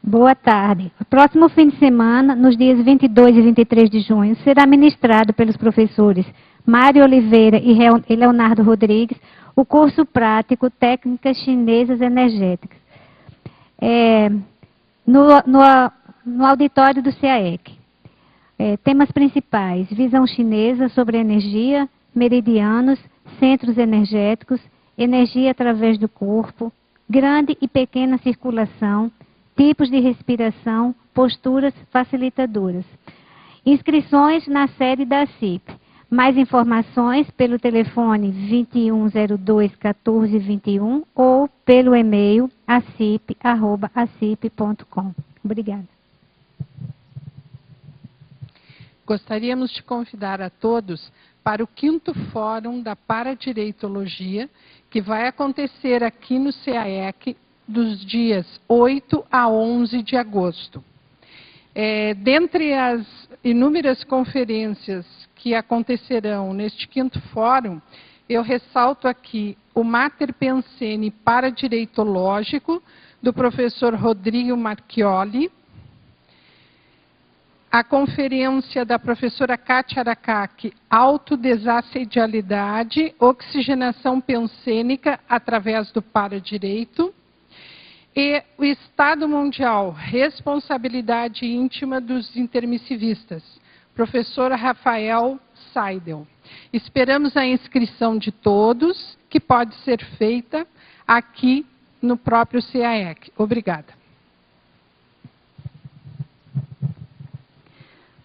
Boa tarde. O próximo fim de semana, nos dias 22 e 23 de junho, será ministrado pelos professores Mário Oliveira e Leonardo Rodrigues o curso prático Técnicas Chinesas Energéticas, no auditório do CAEC. Temas principais: visão chinesa sobre energia, meridianos, centros energéticos, energia através do corpo, grande e pequena circulação, tipos de respiração, posturas facilitadoras. Inscrições na sede da CIP. Mais informações pelo telefone 2102-1421 ou pelo e-mail acip@acip.com. Obrigada. Gostaríamos de convidar a todos para o 5º Fórum da Paradireitologia, que vai acontecer aqui no CAEC, dos dias 8 a 11 de agosto. Dentre as inúmeras conferências que acontecerão neste 5º Fórum, eu ressalto aqui o Mater Pensene Paradireitológico, do professor Rodrigo Marchioli, a conferência da professora Kátia Aracaki, Autodesassedialidade, Oxigenação Pensênica através do Paradireito, e o Estado Mundial, Responsabilidade Íntima dos Intermissivistas, professor Rafael Seidel. Esperamos a inscrição de todos, que pode ser feita aqui no próprio CAEC. Obrigada.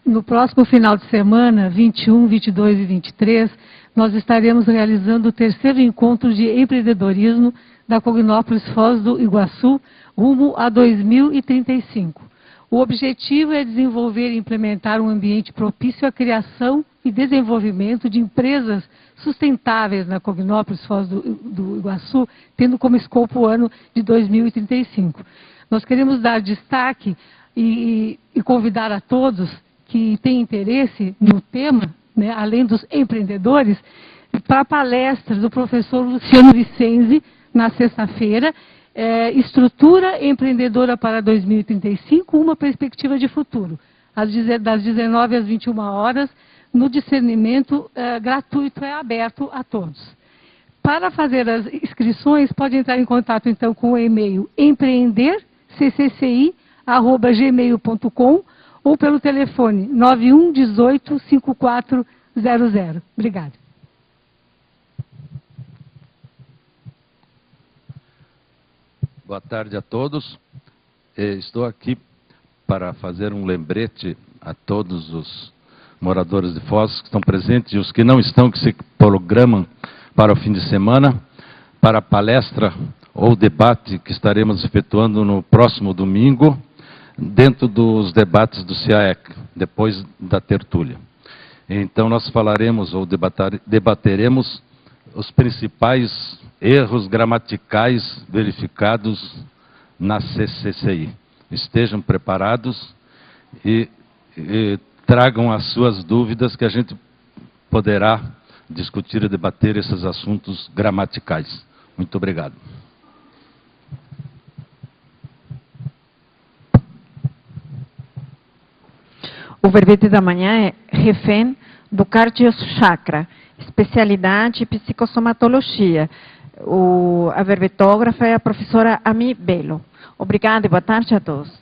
No próximo final de semana, 21, 22 e 23, nós estaremos realizando o 3º encontro de empreendedorismo da Cognópolis Foz do Iguaçu, rumo a 2035. O objetivo é desenvolver e implementar um ambiente propício à criação e desenvolvimento de empresas sustentáveis na Cognópolis Foz do Iguaçu, tendo como escopo o ano de 2035. Nós queremos dar destaque e convidar a todos que têm interesse no tema, né, além dos empreendedores, para a palestra do professor Luciano Vicenzi, na sexta-feira, Estrutura Empreendedora para 2035, uma perspectiva de futuro, das 19 às 21 horas, no discernimento gratuito, aberto a todos. Para fazer as inscrições, pode entrar em contato, então, com o e-mail empreenderccci@gmail.com ou pelo telefone 91 18 5400. Obrigada. Boa tarde a todos. Estou aqui para fazer um lembrete a todos os moradores de Foz que estão presentes e os que não estão, que se programam para o fim de semana, para a palestra ou debate que estaremos efetuando no próximo domingo, dentro dos debates do CIAEC, depois da tertúlia. Então, nós falaremos ou debateremos os principais erros gramaticais verificados na CCCI. Estejam preparados e tragam as suas dúvidas, que a gente poderá discutir e debater esses assuntos gramaticais. Muito obrigado. O verbete da manhã é refém do cardiochakra, especialidade psicossomatologia. A verbetógrafa é a professora Ami Belo. Obrigada e boa tarde a todos.